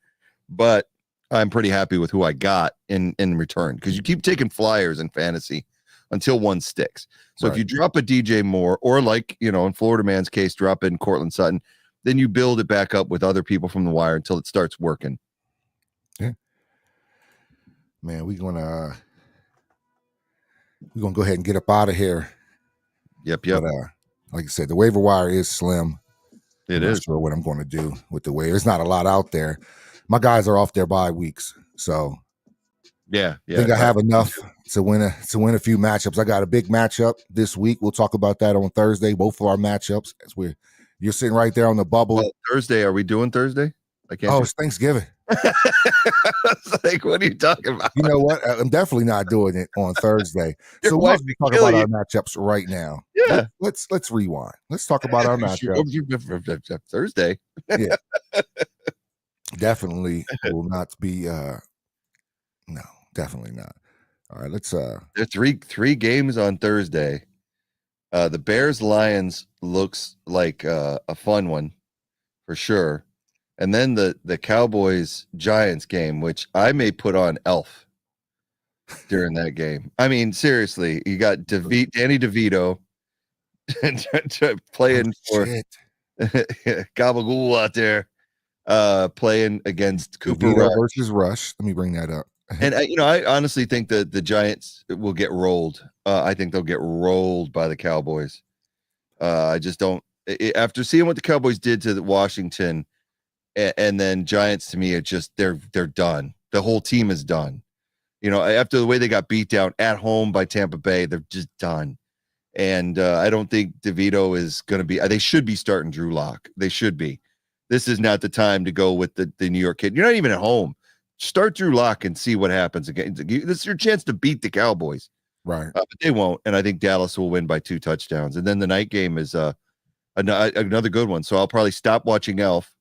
but I'm pretty happy with who I got in return, because you keep taking flyers in fantasy until one sticks. So if you drop a DJ Moore, or like, in Florida Man's case, drop in Cortland Sutton, then you build it back up with other people from the wire until it starts working. Yeah. Man, we're gonna go ahead and get up out of here. Yep. But, like I said, the waiver wire is slim. I'm not sure what I'm going to do with the waiver. There's not a lot out there. My guys are off their bye weeks, so I think I have enough to win a few matchups. I got a big matchup this week. We'll talk about that on Thursday. Both of our matchups. You're sitting right there on the bubble. Well, Thursday, are we doing Thursday? I can't. It's Thanksgiving. It's like, what are you talking about? You know what? I'm definitely not doing it on Thursday. So we'll talk about our matchups right now. Yeah. Let's rewind. Let's talk about our matchup. Thursday. Yeah. Definitely will not be no, definitely not. All right, let's there's three games on Thursday. The Bears Lions looks like a fun one for sure. And then the Cowboys Giants game, which I may put on Elf during that game. I mean, seriously, you got Danny DeVito playing for Gabagool out there, playing against Cooper Rush versus Rush. Let me bring that up. And I honestly think that the Giants will get rolled. I think they'll get rolled by the Cowboys. I just don't. After seeing what the Cowboys did to Washington, and then Giants, to me, it's just they're done. The whole team is done. After the way they got beat down at home by Tampa Bay, they're just done. And I don't think DeVito is going to be. They should be starting Drew Lock. They should be. This is not the time to go with the New York kid. You're not even at home. Start Drew Lock and see what happens again. This is your chance to beat the Cowboys. Right. But they won't. And I think Dallas will win by 2 touchdowns. And then the night game is another good one. So I'll probably stop watching Elf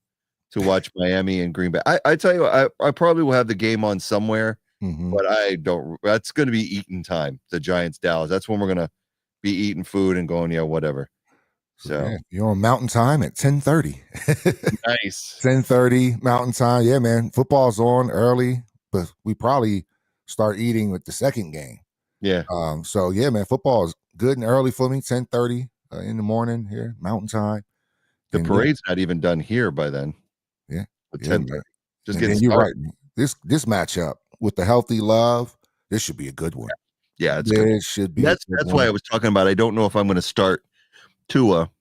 to watch Miami and Green Bay. I tell you, I probably will have the game on somewhere, but I don't. That's going to be eating time. The Giants Dallas. That's when we're going to be eating food and going, whatever. So you're on Mountain Time at 10:30. Nice. 10:30 Mountain Time. Yeah, man. Football's on early, but we probably start eating with the second game. Yeah. So yeah, man, football is good and early for me. 10:30 in the morning here, Mountain Time. The parade's not even done here by then. Yeah. 10:30. Just getting you're right. This matchup with the healthy Love, this should be a good one. Yeah, it's good. It should be. That's why I was talking about. I don't know if I'm going to start Tua,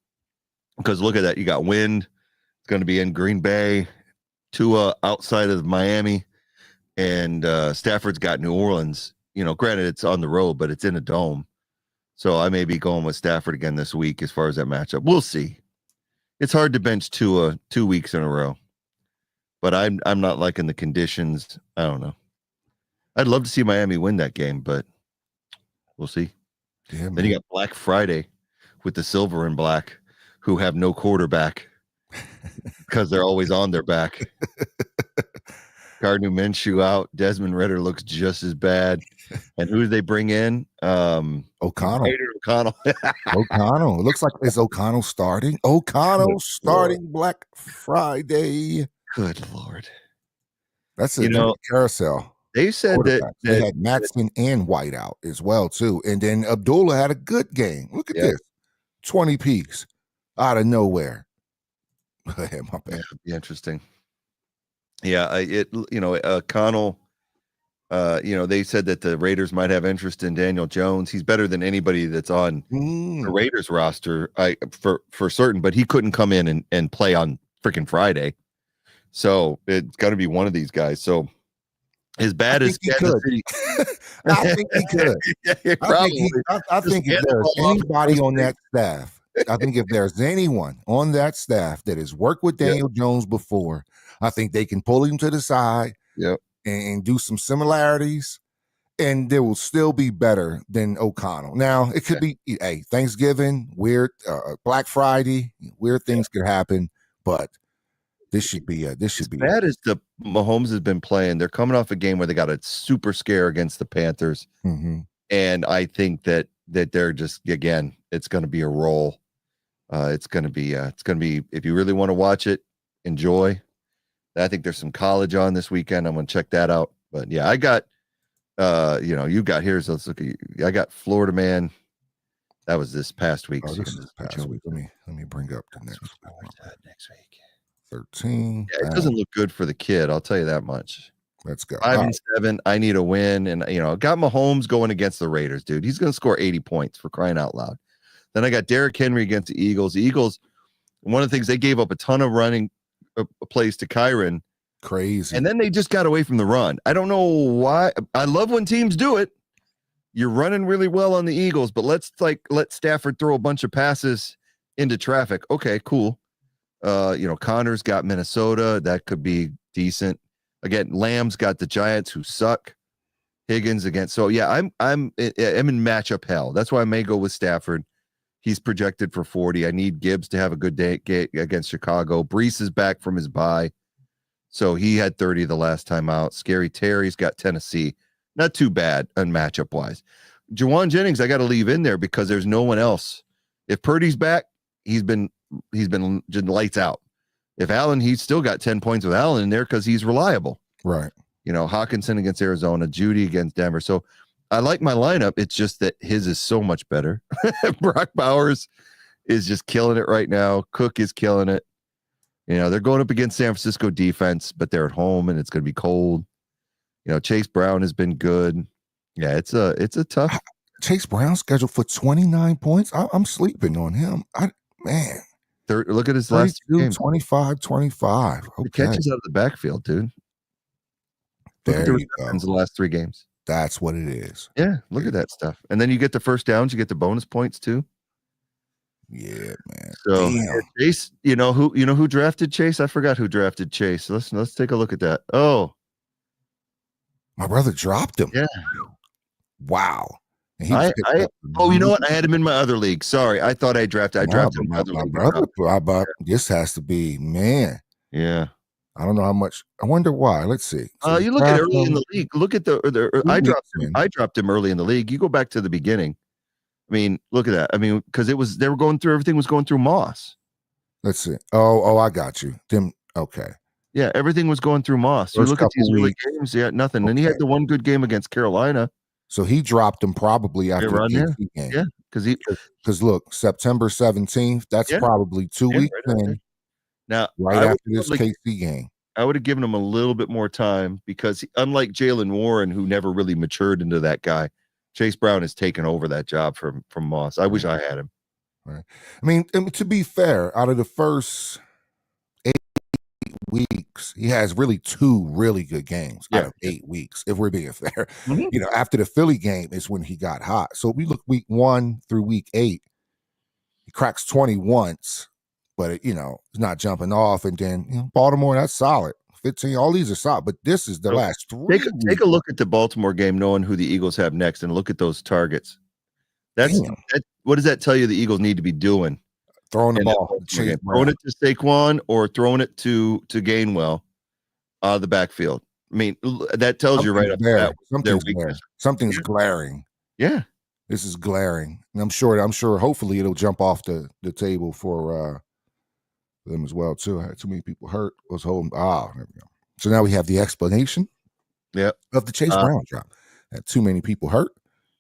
because look at that. You got wind. It's going to be in Green Bay. Tua outside of Miami, and Stafford's got New Orleans. Granted it's on the road, but it's in a dome. So I may be going with Stafford again this week as far as that matchup. We'll see. It's hard to bench Tua 2 weeks in a row, but I'm not liking the conditions. I don't know. I'd love to see Miami win that game, but we'll see. Yeah, then you got Black Friday with the silver and black, who have no quarterback because they're always on their back. Gardner Minshew out. Desmond Ridder looks just as bad. And who do they bring in? O'Connell. O'Connell. O'Connell. It looks like is O'Connell starting? O'Connell starting Black Friday. Good Lord. That's a carousel. They said that they had Matson and White out as well, too. And then Abdullah had a good game. Look at this. 20 peaks out of nowhere. My bad. That'd be interesting. Yeah, Connell they said that the Raiders might have interest in Daniel Jones. He's better than anybody that's on the Raiders roster, for certain, but he couldn't come in and play on freaking Friday. So it's got to be one of these guys. So as bad as Kansas City, I think he could. I think if there's anybody on that staff, I think if there's anyone on that staff that has worked with Daniel Jones before, I think they can pull him to the side and do some similarities, and they will still be better than O'Connell. Now, it could be, hey, Thanksgiving, weird, Black Friday, weird things could happen, but this should be bad as the Mahomes has been playing. They're coming off a game where they got a super scare against the Panthers, and I think that they're just, again, it's going to be a roll. It's going to be if you really want to watch it, enjoy. I think there's some college on this weekend. I'm going to check that out. But yeah, I got you got here. So let's look at you. I got Florida Man. That was this past week. Oh, this is past week. Let me bring up the next week. 13. Yeah, it doesn't look good for the kid. I'll tell you that much. Let's go. 5-7. I need a win, and got Mahomes going against the Raiders, dude. He's going to score 80 points, for crying out loud. Then I got Derrick Henry against the Eagles. The Eagles, one of the things, they gave up a ton of running plays to Kyron. Crazy. And then they just got away from the run. I don't know why. I love when teams do it. You're running really well on the Eagles, but let Stafford throw a bunch of passes into traffic. Okay, cool. Connor's got Minnesota. That could be decent. Again, Lamb's got the Giants, who suck. Higgins against. So yeah, I'm in matchup hell. That's why I may go with Stafford. He's projected for 40. I need Gibbs to have a good day against Chicago. Brees is back from his bye, so he had 30 the last time out. Scary Terry's got Tennessee. Not too bad on matchup wise. Jawan Jennings, I got to leave in there because there's no one else. If Purdy's back, he's been just lights out. If Allen, he's still got 10 points with Allen in there because he's reliable. Right. Hawkinson against Arizona, Judy against Denver. So I like my lineup. It's just that his is so much better. Brock Bowers is just killing it right now. Cook is killing it. They're going up against San Francisco defense, but they're at home and it's going to be cold. Chase Brown has been good. Yeah, it's a tough. Chase Brown scheduled for 29 points. I'm sleeping on him. Look at his last game. 25. Okay. He catches out of the backfield, dude. Look at the receptions in the last 3 games. That's what it is. Yeah, look at that stuff. And then you get the first downs, you get the bonus points too. Yeah, man. So Chase, who drafted Chase? I forgot who drafted Chase. Let's take a look at that. Oh, my brother dropped him. Yeah. Wow. You know what? I had him in my other league. Sorry, I thought I drafted him. My brother. This has to be, man. Yeah. I don't know how much. I wonder why. Let's see. So you look at early in the league. Look at I dropped him early in the league. You go back to the beginning. I mean, look at that. I mean, because everything was going through Moss. Let's see. Oh, I got you. Okay. Yeah, everything was going through Moss. You look at these early games, nothing. Okay. And he had the one good game against Carolina. So he dropped him probably after the KC game. Yeah, because look, September 17th. That's probably 2 weeks in. Now, right after this KC game, I would have given him a little bit more time because unlike Jalen Warren, who never really matured into that guy, Chase Brown has taken over that job from Moss. I wish I had him. Right. I mean, to be fair, out of the first 8 weeks, he has really 2 really good games out of 8 weeks, if we're being fair. Mm-hmm. After the Philly game is when he got hot. So we look week 1 through week 8, he cracks 20 once. But he's not jumping off, and then Baltimore, that's solid. 15, all these are solid. But this is the last 3. Take a look at the Baltimore game, knowing who the Eagles have next, and look at those targets. What does that tell you? The Eagles need to be doing throwing the ball, throwing it to Saquon or throwing it to Gainwell, the backfield. I mean, that tells you right up there. Something's glaring. Yeah, this is glaring, and I'm sure. Hopefully, it'll jump off the table for them as well too. I had too many people hurt. Was holding. There we go. So now we have the explanation. Of the Chase Brown drop. Had too many people hurt.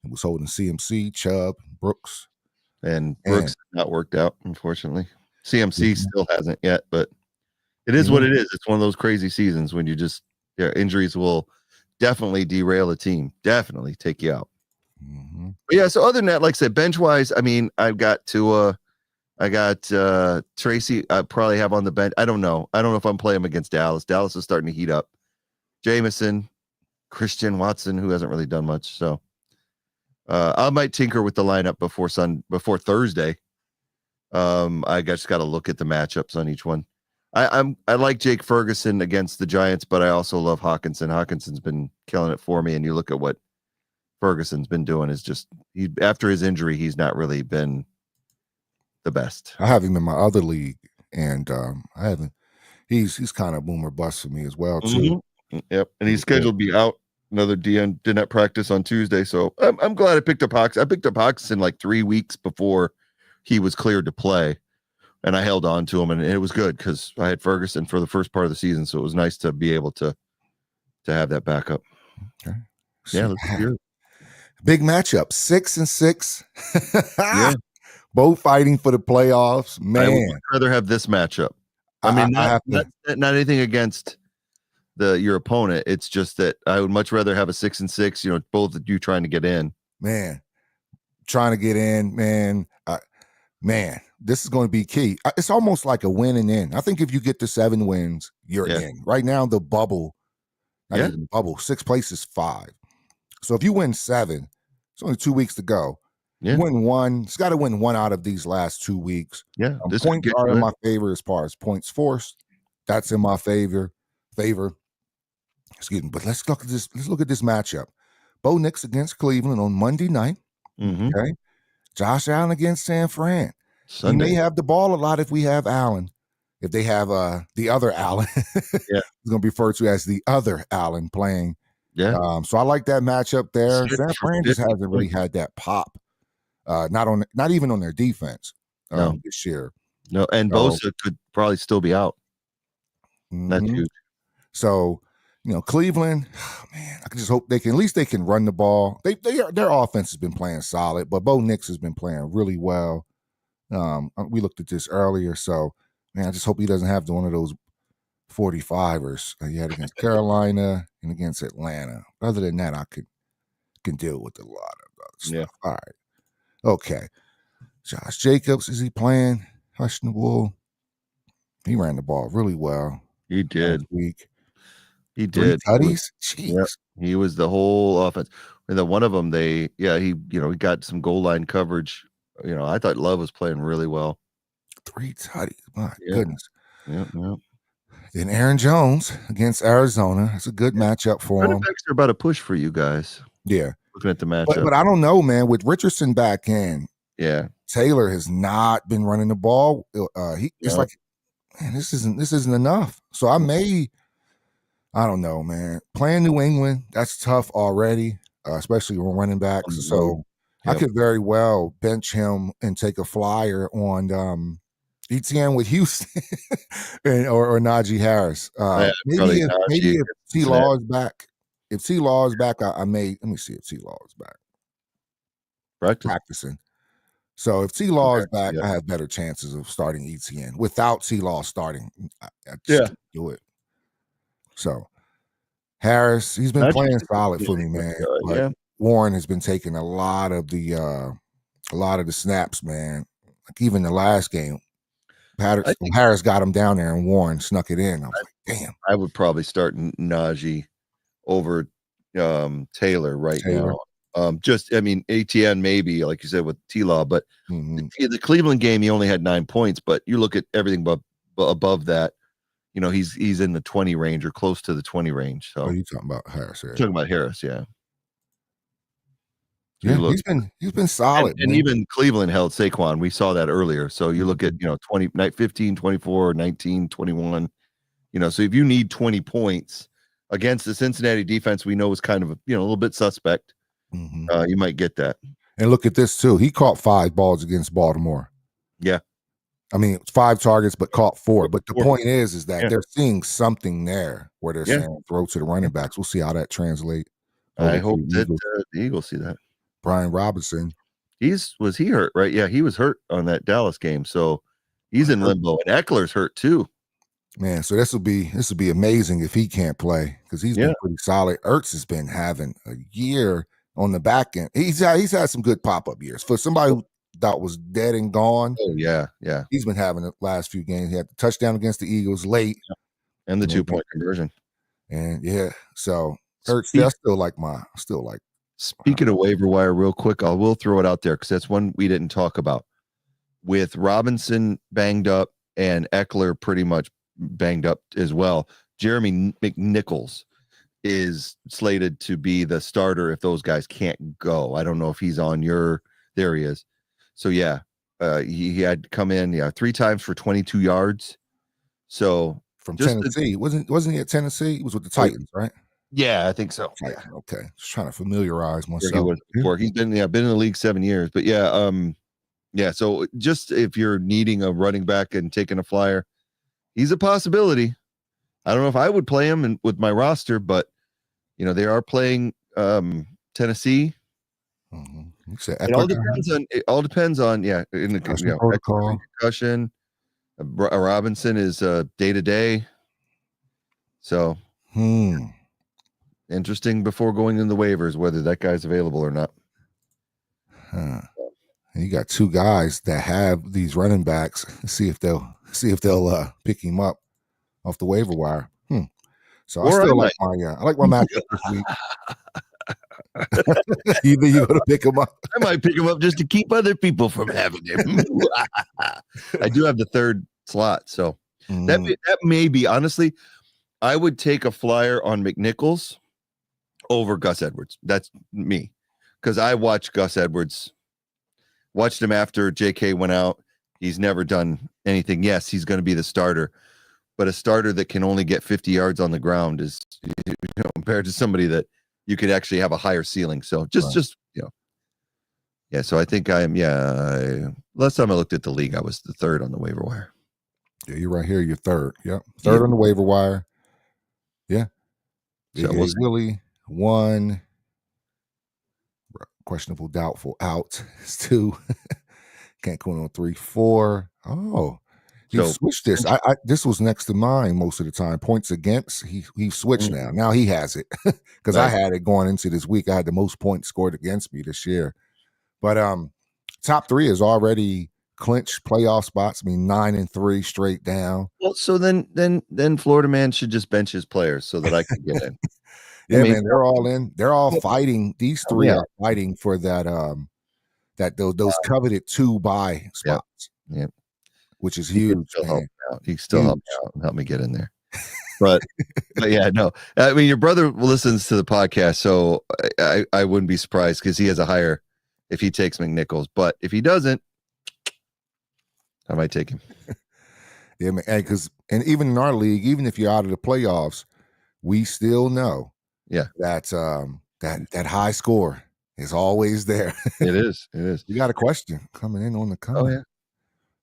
It was holding CMC, Chubb, Brooks, and Brooks not worked out. Unfortunately, CMC still hasn't yet. But it is what it is. It's one of those crazy seasons when you just injuries will definitely derail a team. Definitely take you out. Mm-hmm. But yeah, so other than that, like I said, bench wise, I mean, I've got Tua, I got Tracy. I probably have on the bench. I don't know if I'm playing him against Dallas. Dallas is starting to heat up. Jameson, Christian Watson, who hasn't really done much. So I might tinker with the lineup before Thursday. I just got to look at the matchups on each one. I like Jake Ferguson against the Giants, but I also love Hawkinson. Hawkinson's been killing it for me, and you look at what Ferguson's been doing is just after his injury, he's not really been the best. I have him in my other league, and I haven't. He's kind of boomer bust for me as well too. Mm-hmm. Yep, and he's scheduled to be out. Another DN did not practice on Tuesday, so I'm glad I picked up Hawks. I picked up Hawkinson like 3 weeks before he was cleared to play, and I held on to him, and it was good because I had Ferguson for the first part of the season, so it was nice to be able to have that backup. Okay. Yeah, let's hear it. Big matchup, 6-6. Yeah. Both fighting for the playoffs. Man, I would rather have this matchup. I mean, not anything against your opponent. It's just that I would much rather have a 6-6. You know, both of you trying to get in. Man, trying to get in, man. Man, this is going to be key. It's almost like a win and in. I think if you get to 7 wins, you're in. Right now, the bubble, the bubble, 6th place is 5. So if you win 7, it's only 2 weeks to go. Yeah. You win 1. It's got to win 1 out of these last 2 weeks. Yeah. Points are in my favor as far as points forced. That's in my favor. Excuse me. But let's look at this. Let's look at this matchup. Bo Nix against Cleveland on Monday night. Mm-hmm. Okay. Josh Allen against San Fran. Sunday. He may have the ball a lot if we have Allen. If they have the other Allen, it's going to be referred to as the other Allen playing. Yeah. So I like that matchup there. San Fran just hasn't really had that pop. Not even on their defense this year. No, and Bosa could probably still be out. That's huge. So, Cleveland, man, I can just hope they can run the ball. Their offense has been playing solid, but Bo Nix has been playing really well. We looked at this earlier, so man, I just hope he doesn't have one of those 45ers he had against Carolina and against Atlanta. Other than that, I can deal with a lot of other stuff. Yeah. All right. Okay. Josh Jacobs, is he playing? Questionable. He ran the ball really well. He did. Last week. He did. 3 tutties? Jeez. Yep. He was the whole offense. And then one of them, he got some goal line coverage. I thought Love was playing really well. 3 tutties. My goodness. Yep. Then Aaron Jones against Arizona. It's a good matchup for him. Running backs are about a push for you guys. Yeah. Looking at the matchup. But I don't know, man. With Richardson back in, Taylor has not been running the ball. It's like, man, this isn't enough. So I don't know, man. Playing New England, that's tough already, especially when running backs. So I could very well bench him and take a flyer on ETN with Houston or Najee Harris. Maybe if T Law is back. If T Law is back, let me see if T Law is back. Practicing. So if T Law is back, I have better chances of starting ETN. Without T Law starting, I just can't do it. So Harris, he's been playing solid for me, man. But Warren has been taking a lot of the snaps, man. Like even the last game, Harris got him down there and Warren snuck it in. I was like, damn. I would probably start Najee over Taylor now. ATN maybe, like you said, with T-Law, but the Cleveland game, he only had 9 points, but you look at everything above that, he's in the 20 range or close to the 20 range. So you talking about Harris? Talking about Harris, yeah. Yeah, he's been solid. And even Cleveland held Saquon. We saw that earlier. So you look at, 15, 24, 19, 21, so if you need 20 points against the Cincinnati defense, we know is kind of a little bit suspect. You might get that. And look at this too. He caught 5 balls against Baltimore. Yeah. I mean, 5 targets, but caught 4. But the point is that they're seeing something there where they're saying throw to the running backs. We'll see how that translates. I hope that the Eagles see that. Brian Robinson. Was he hurt, right? Yeah, he was hurt on that Dallas game. So he's in limbo. And Eckler's hurt too. Man, so this will be amazing if he can't play because he's been pretty solid. Ertz has been having a year on the back end. He's had some good pop-up years. For somebody who thought was dead and gone, Oh, yeah. he's been having the last few games. He had the touchdown against the Eagles late. And the 2-point conversion. And so Ertz, I still like Speaking of waiver wire, real quick, we'll throw it out there because that's one we didn't talk about. With Robinson banged up and Eckler pretty much banged up as well, Jeremy McNichols is slated to be the starter if those guys can't go. I don't know if he's on there he is. So yeah, he had come in 3 times for 22 yards. So from Tennessee. Wasn't he at Tennessee? He was with the Titans, right? Yeah, I think so. Yeah. Okay. Just trying to familiarize myself. He was before. He's been in the league 7 years. But so just if you're needing a running back and taking a flyer, he's a possibility. I don't know if I would play him with my roster, but they are playing Tennessee. Mm-hmm. It all depends on in the protocol. Concussion. Robinson is day to day. So interesting before going in the waivers whether that guy's available or not. You got 2 guys that have these running backs. See if they'll pick him up off the waiver wire. So I like my matchup this week. Either you're gonna pick him up. I might pick him up just to keep other people from having him. I do have the 3rd slot, so that may be, honestly, I would take a flyer on McNichols over Gus Edwards. That's me, because I watched Gus Edwards. Watched him after JK went out. He's never done anything. Yes, he's going to be the starter, but a starter that can only get 50 yards on the ground is, compared to somebody that you could actually have a higher ceiling. So so I think I am. Last time I looked at the league, I was the 3rd on the waiver wire. Yeah, you're right here. You're 3rd. Yep, 3rd on the waiver wire. Yeah. So Willie 1. Questionable, doubtful, out. It's 2. Can't go on 3, 4. Oh, he switched this. This was next to mine most of the time. Points against. He switched now. Now he has it because I had it going into this week. I had the most points scored against me this year. But top 3 is already clinched playoff spots. I mean 9-3 straight down. Well, so then Florida man should just bench his players so that I can get in. Man, they're all in. They're all fighting. These 3 are fighting for that those coveted 2 bye spots. Yep. Which is huge. He still help me out and help me get in there. But yeah, no. I mean, your brother listens to the podcast, so I wouldn't be surprised because he has a higher if he takes McNichols. But if he doesn't, I might take him. Yeah, man. And even in our league, even if you're out of the playoffs, we still know that high score is always there. It is. You got a question coming in on the comment. Oh, yeah.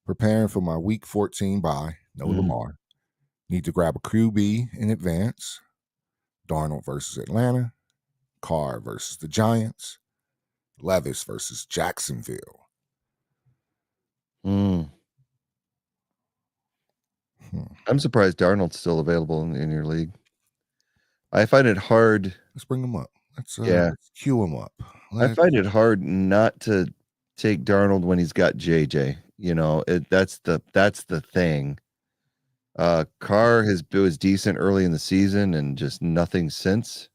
Preparing for my week 14 bye. No Lamar. Need to grab a QB in advance. Darnold versus Atlanta. Carr versus the Giants. Levis versus Jacksonville. I'm surprised Darnold's still available in your league. I find it hard. Let's bring him up. Let's cue him up. I find it hard not to take Darnold when he's got JJ. That's the thing. Carr was decent early in the season and just nothing since.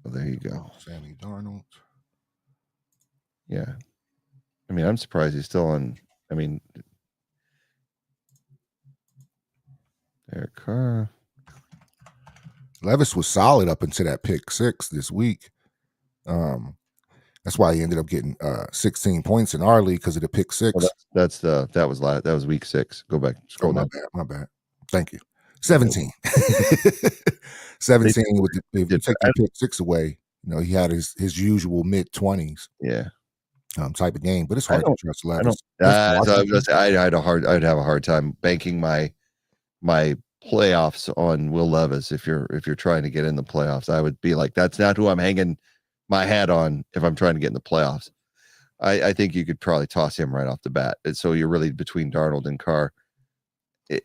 So there you go. Sammy Darnold. Yeah. I mean, I'm surprised he's still on. I mean, Derek Carr. Levis was solid up until that pick 6 this week. That's why he ended up getting 16 points in our league because of the pick 6. Well, that was week 6. Go back. Scroll down. My bad. Thank you. 17. 17 with if you take the pick 6 away, he had his usual mid-20s. Yeah. Type of game, but it's hard to trust Levis. I'd have a hard time banking my playoffs on Will Levis. If you're trying to get in the playoffs, I would be like, that's not who I'm hanging my hat on if I'm trying to get in the playoffs. I think you could probably toss him right off the bat. And so you're really between Darnold and Carr.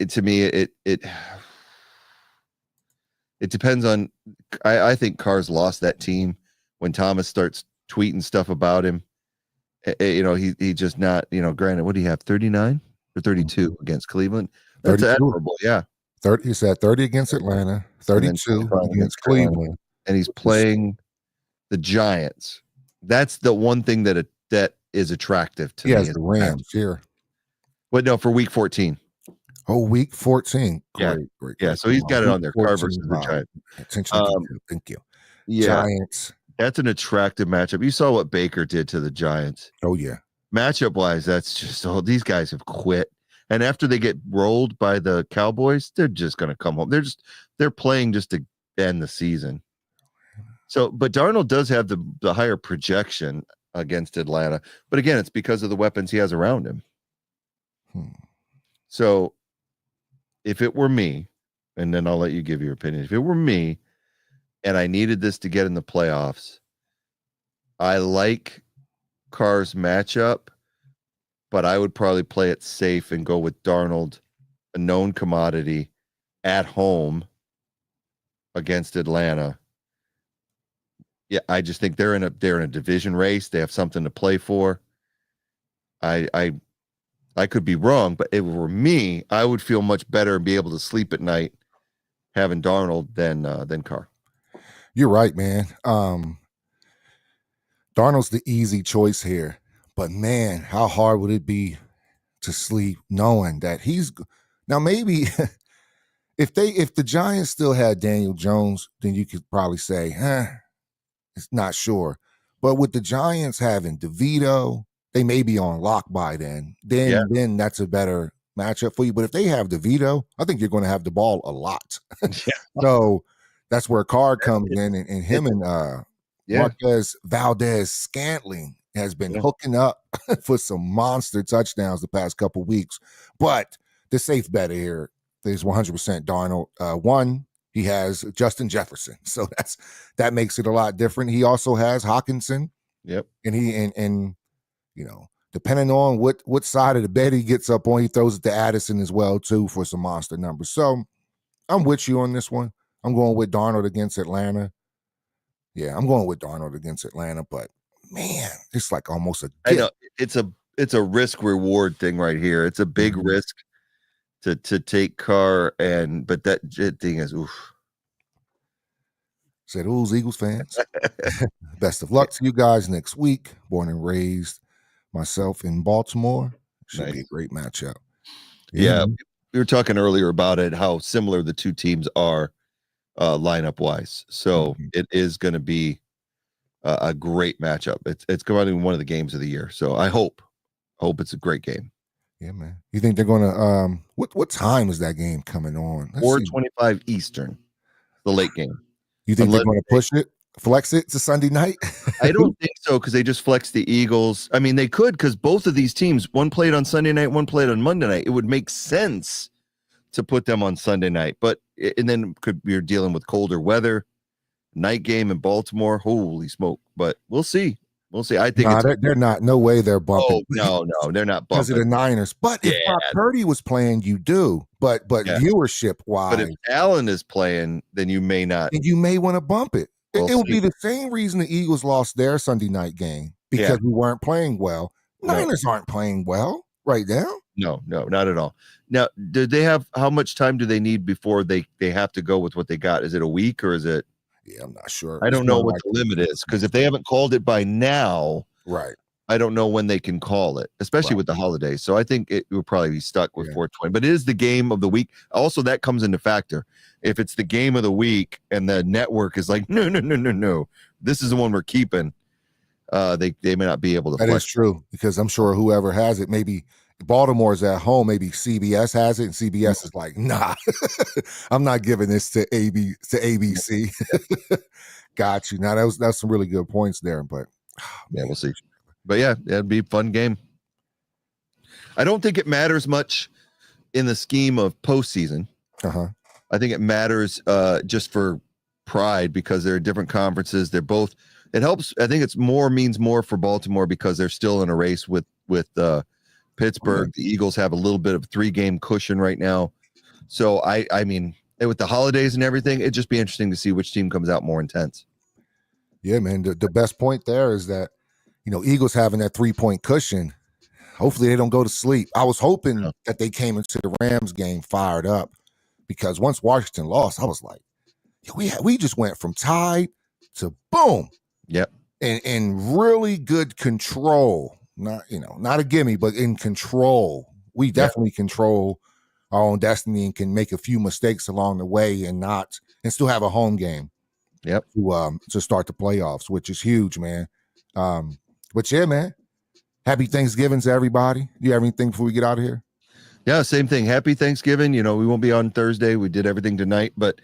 To me, it depends on. I think Carr's lost that team when Thomas starts tweeting stuff about him. He just not. Granted, what do you have? 39 or 32 against Cleveland. That's 32. admirable. Yeah. 30. He said 30 against Atlanta, 32 against Cleveland. And he's playing the Giants. That's the one thing that is attractive to me. He has the Rams here. But no, for week 14. Oh, week 14. Great. Yeah, so he's got it on there. Carr versus the Giants. Attention to detail. Thank you. Yeah. Giants. That's an attractive matchup. You saw what Baker did to the Giants. Oh, yeah. Matchup wise, that's just these guys have quit. And after they get rolled by the Cowboys, they're just going to come home. They're playing just to end the season. So, but Darnold does have the higher projection against Atlanta. But again, it's because of the weapons he has around him. So if it were me, and then I'll let you give your opinion. If it were me and I needed this to get in the playoffs, I like Carr's matchup, but I would probably play it safe and go with Darnold, a known commodity, at home against Atlanta. Yeah, I just think they're in a division race. They have something to play for. I could be wrong, but if it were me, I would feel much better and be able to sleep at night having Darnold than Carr. You're right, man. Darnold's the easy choice here, but man, how hard would it be to sleep knowing that he's now maybe if the Giants still had Daniel Jones, then you could probably say, it's not sure. But with the Giants having DeVito, they may be on lock by then. Then that's a better matchup for you. But if they have DeVito, I think you're going to have the ball a lot. So that's where Carr comes in, and him and Marquez Valdez-Scantling has been hooking up for some monster touchdowns the past couple weeks. But the safe bet here is 100% Darnold. One, he has Justin Jefferson, so that makes it a lot different. He also has Hawkinson. Yep. And he depending on what side of the bed he gets up on, he throws it to Addison as well too for some monster numbers. So I'm with you on this one. I'm going with Darnold against Atlanta. Yeah, I'm going with Darnold against Atlanta, but man, it's like almost a gift. I know it's a risk reward thing right here. It's a big risk to take Carr, but that thing is oof. Said who's Eagles fans. Best of luck to you guys next week. Born and raised myself in Baltimore. Should be a great matchup. Yeah, we were talking earlier about it, how similar the two teams are lineup wise. So it is going to be a great matchup. It's going to be one of the games of the year. So I hope it's a great game. Yeah, man. You think they're going to what time is that game coming on? 4:25 Eastern, the late game. You think they're going to push it, flex it to Sunday night? I don't think so, because they just flexed the Eagles. I mean, they could, because both of these teams, one played on Sunday night, one played on Monday night. It would make sense to put them on Sunday night, and then you're dealing with colder weather, night game in Baltimore. Holy smoke! But we'll see. I think they're not. No way they're bumping. Oh, no, they're not bumping because of the Niners. But if Brock Purdy was playing, you do. But viewership wise, but if Allen is playing, then you may not. And you may want to bump it. It would be the same reason the Eagles lost their Sunday night game, because we weren't playing well. Niners aren't playing well right now. No, not at all. Now, do they have, how much time do they need before they have to go with what they got? Is it a week, or is it? Yeah, I'm not sure. I don't know what the limit is, because if they haven't called it by now, right, I don't know when they can call it, especially with the holidays. So I think it will probably be stuck with 420. But it is the game of the week. Also, that comes into factor. If it's the game of the week and the network is like, no, this is the one we're keeping, they may not be able to. That is true, because I'm sure whoever has it, maybe Baltimore's at home, maybe CBS has it, and CBS is like, nah, I'm not giving this to ABC. Got you. Now that's some really good points there, but we'll see. But it'd be a fun game. I don't think it matters much in the scheme of postseason. I think it matters just for pride, because they're different conferences. They're both it helps. I think it's means more for Baltimore because they're still in a race with Pittsburgh. The Eagles have a little bit of 3-game cushion right now. So I mean, with the holidays and everything, it'd just be interesting to see which team comes out more intense. Yeah, man. The best point there is that, Eagles having that 3-point cushion. Hopefully they don't go to sleep. I was hoping that they came into the Rams game fired up, because once Washington lost, I was like, we just went from tied to boom. Yep. And really good control. Not a gimme, but in control. We definitely control our own destiny and can make a few mistakes along the way and still have a home game. Yep. To start the playoffs, which is huge, man. But yeah, man. Happy Thanksgiving to everybody. You have anything before we get out of here? Yeah, same thing. Happy Thanksgiving. We won't be on Thursday. We did everything tonight, but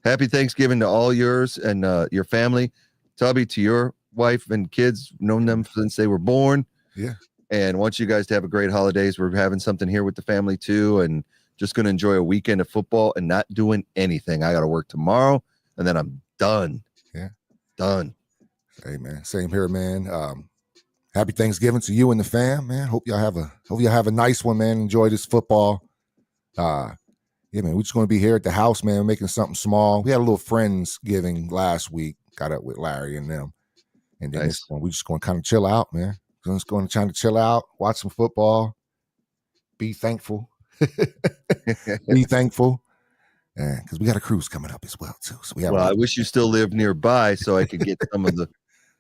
happy Thanksgiving to all yours and your family. Tubby, to your wife and kids, known them since they were born. Yeah. And want you guys to have a great holidays. We're having something here with the family too, and just going to enjoy a weekend of football and not doing anything. I got to work tomorrow, and then I'm done. Yeah. Done. Hey, man. Same here, man. Happy Thanksgiving to you and the fam, man. Hope y'all have a nice one, man. Enjoy this football. Yeah, man. We're just going to be here at the house, man, making something small. We had a little Friendsgiving last week. Got up with Larry and them. And then we're just going to kind of chill out, man. We're just going to try to chill out, watch some football, be thankful. Be thankful. Because we got a cruise coming up as well, too. So I wish you still lived nearby so I could get some of the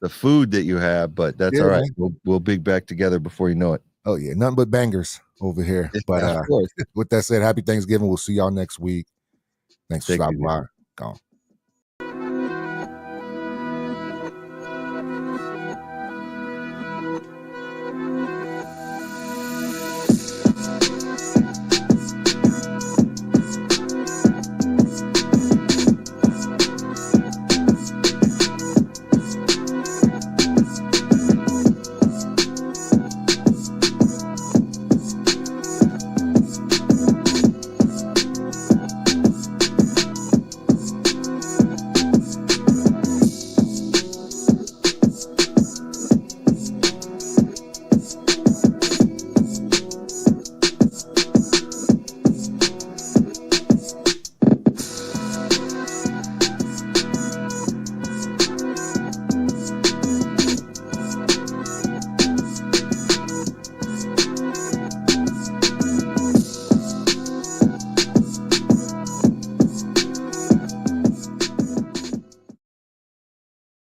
food that you have, but that's all right. We'll be back together before you know it. Oh, yeah. Nothing but bangers over here. But with that said, happy Thanksgiving. We'll see y'all next week. Thanks for stopping by. Gone.